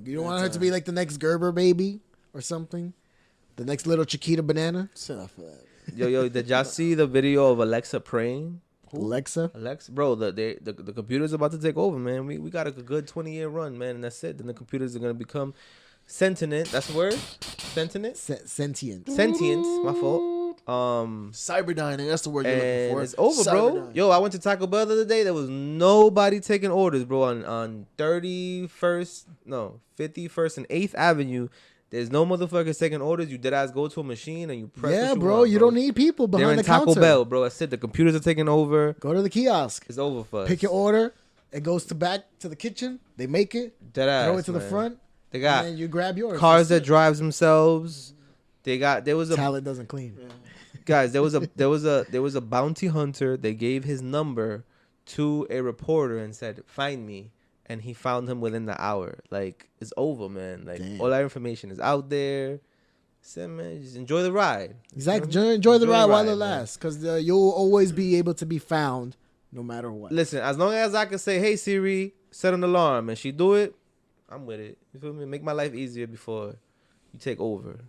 S1: You don't want her
S3: That's
S1: to be like the next Gerber baby or something. The next little Chiquita banana.
S3: That's enough for that.
S2: Yo, did y'all see the video of Alexa praying?
S1: Alexa.
S2: Alexa, bro, the computer's about to take over, man. We got a good 20-year run, man, and that's it. Then the computers are gonna become sentient. That's the word. Sentient.
S1: Sentient.
S2: Sentient. My fault.
S3: Cyberdining, that's the word you're looking
S2: And
S3: for.
S2: it's over, bro.
S3: Cyberdining.
S2: Yo, I went to Taco Bell the other day. There was nobody taking orders, bro. On 51st and 8th Avenue, There's no motherfuckers taking orders. You deadass go to a machine and you press.
S1: Yeah,
S2: what you
S1: bro.
S2: want,
S1: You don't need people
S2: They're
S1: behind
S2: in
S1: the
S2: Taco
S1: counter.
S2: Bell, bro. That's it. The computers are taking over.
S1: Go to the kiosk.
S2: It's over for us.
S1: Pick your order. It goes to back to the kitchen. They make it.
S2: Deadass,
S1: Throw it to the
S2: man.
S1: front.
S2: They got
S1: and then you grab yours.
S2: cars that
S1: That's it.
S2: drives themselves. There was a
S1: Talent doesn't clean.
S2: guys. There was a bounty hunter. They gave his number to a reporter and said, "Find me." And he found him within the hour. Like, it's over, man. Like,
S3: Damn.
S2: all that information is out there. So, man, just enjoy the ride.
S1: Exactly.
S2: You know what I mean?
S1: Enjoy the ride while it
S2: man.
S1: lasts, because you'll always be able to be found no matter what.
S2: Listen, as long as I can say, "Hey Siri, set an alarm," and she do it, I'm with it. You feel me? Make my life easier before you take over.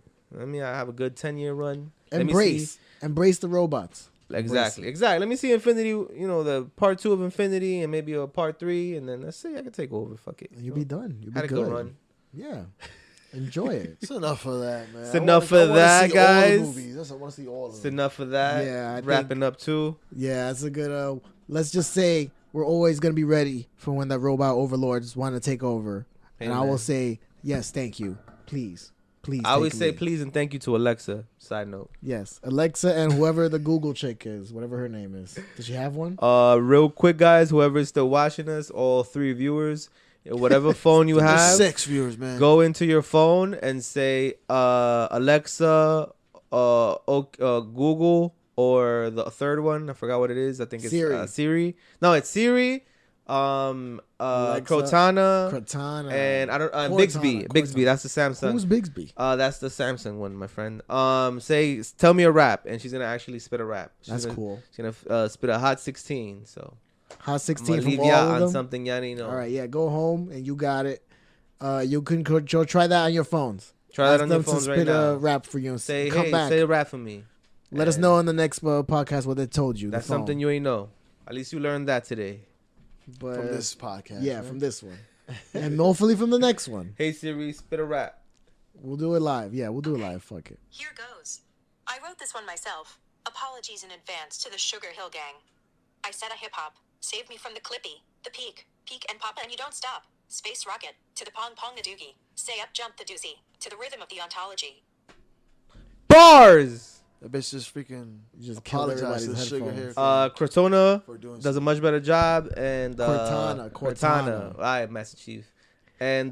S2: I mean, I have a good 10-year run. Let me see.
S1: Embrace the robots.
S2: Exactly. Let me see Infinity, the part 2 of Infinity and maybe a part 3, and then let's see, I can take over. Fuck it.
S1: You'll be done. You'll be
S2: Had a
S1: good.
S2: good run.
S1: Yeah. Enjoy it.
S3: It's enough of that, man.
S2: It's enough of that, guys.
S3: I want to see all of
S2: It's
S3: them.
S2: enough of that.
S1: Yeah, I think-
S2: Wrapping up too.
S1: Yeah, it's a good. Let's just say we're always gonna be ready for when the robot overlords want to take over, and I
S2: Amen.
S1: will say yes, thank you, please.
S2: I always
S1: take
S2: say
S1: lead.
S2: please and thank you to Alexa. Side note.
S1: Yes, Alexa and whoever the Google chick is, whatever her name is. Does she have one?
S2: Real quick, guys, whoever's still watching us, all 3 viewers, whatever phone you
S3: There's
S2: have,
S3: 6 viewers, man.
S2: go into your phone and say Alexa, Google, or the third one. I forgot what it is. I think it's
S1: Siri.
S2: Siri. No, it's Siri.
S1: Alexa,
S2: Cortana, and I don't Bixby.
S1: Cortana.
S2: Bixby, that's the Samsung.
S1: Who's Bixby?
S2: That's the Samsung one, my friend. Tell me a rap, and she's gonna actually spit a rap.
S1: That's cool.
S2: She's gonna spit a hot 16. So
S1: Hot
S2: I'm
S1: 16
S2: gonna
S1: from
S2: leave
S1: all
S2: y'all
S1: of
S2: on
S1: them.
S2: something y'all need to know.
S1: All right, yeah, go home and you got it. You can try that on your phones.
S2: Try that
S1: Ask
S2: on your
S1: them to
S2: phones right
S1: spit
S2: now.
S1: a rap for you and
S2: Say,
S1: come
S2: hey,
S1: back.
S2: say a rap for me.
S1: Let us know in the next podcast what they told you.
S2: That's
S1: the phone.
S2: something you ain't know. At least you learned that today.
S1: But,
S3: From this podcast.
S1: Yeah,
S3: man.
S1: from this one. And hopefully from the next one.
S2: Hey Siri, spit a rap.
S1: We'll do it live. Yeah, we'll do it live. Fuck it.
S8: Here goes. I wrote this one myself. Apologies in advance to the Sugar Hill Gang. I said a hip-hop. Save me from the clippy, the peak and pop, and you don't stop. Space rocket, to the pong pong the doogie. Say up jump the doozy, to the rhythm of the ontology.
S2: Bars.
S3: That bitch just freaking
S1: Just killed
S3: apologize to the
S1: everybody's
S3: sugar
S1: headphones.
S3: hair.
S2: Cortona
S3: For doing
S2: does a much better job, and
S1: Cortana.
S2: All right, Master Chief, and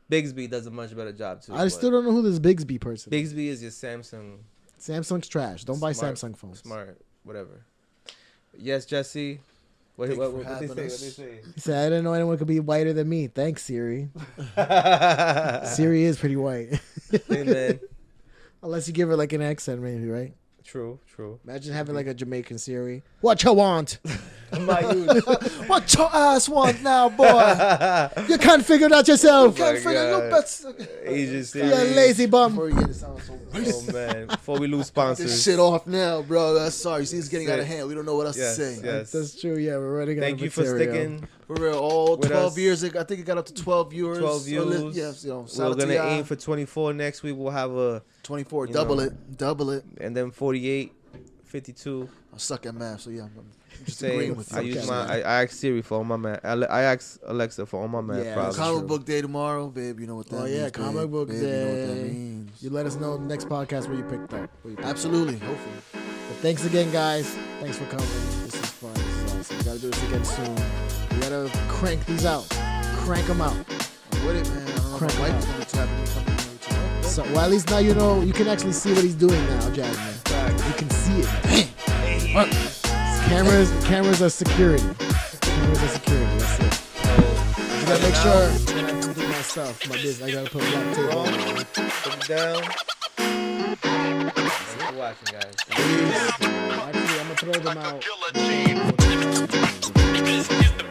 S2: Bixby does a much better job too.
S1: I
S2: but
S1: still don't know who this Bixby person is.
S2: Bixby is your Samsung.
S1: Samsung's trash. Don't buy
S2: Smart-
S1: Samsung phones.
S2: Smart, whatever. Yes, Jesse. What
S3: Thank you for
S2: they
S3: having
S2: say? What
S3: us.
S2: they say?
S1: He said, I didn't know anyone could be whiter than me. Thanks, Siri. Siri is pretty white.
S2: Hey, man.
S1: Unless you give her like an accent, maybe, right?
S2: True.
S1: Imagine having like a Jamaican Siri. What you want?
S2: My youth.
S3: What your ass want now, boy?
S1: You can't figure it out yourself.
S2: Oh my
S3: Can't figure
S2: God.
S3: no bets.
S2: Asian
S1: You're a
S2: Siri.
S1: lazy bum.
S3: Before you get to sound so
S2: Oh man. Before we lose
S3: this
S2: sponsors.
S3: shit off now, bro. Sorry, see, it's getting out of
S2: Sick.
S3: hand. We don't know what else
S2: Yes,
S3: to say.
S2: yes.
S1: That's true. Yeah, we're running out
S2: Thank
S1: of
S2: you for
S1: material.
S2: sticking.
S3: For real, all
S2: With
S3: 12
S2: us.
S3: years. I think it got up to 12 viewers.
S2: 12 views.
S3: Yes,
S2: We're
S3: shout out to
S2: gonna
S3: y'all.
S2: aim for 24 next week. We'll have a
S3: 24.
S2: you
S3: Double
S2: know.
S3: it.
S2: and then 48, 52.
S3: I suck at math, so yeah, I'm just
S2: Say
S3: agreeing with you.
S2: I use
S1: Okay.
S2: my I ask Siri for all my math. I ask Alexa for all my math
S1: Yeah,
S2: problems.
S1: that's
S3: Comic
S1: true.
S3: book day tomorrow, babe. You know what that
S1: Oh
S3: means.
S1: yeah,
S3: babe.
S1: comic book
S3: Babe, you know what that
S1: day.
S3: means.
S1: You let us know next podcast where you picked up.
S3: Absolutely, hopefully.
S1: But thanks again, guys. Thanks for coming. This is fun. This is awesome. We gotta do this again soon. We gotta crank these out. Crank them out.
S3: I'm with it, man. I don't know
S1: Crank
S3: if my
S1: it
S3: wife
S1: out.
S3: is gonna tap me coming here too.
S1: So, well, at least now you know you can actually see what he's doing now, Jasmine. You can see it. Cameras are security. Cameras are security. That's it. You gotta make sure when I do my stuff, my business, I gotta put black tape on it.
S2: Put it down. Thanks for watching, guys.
S1: Actually, I'm gonna throw them out.
S9: Killer Gene. This is the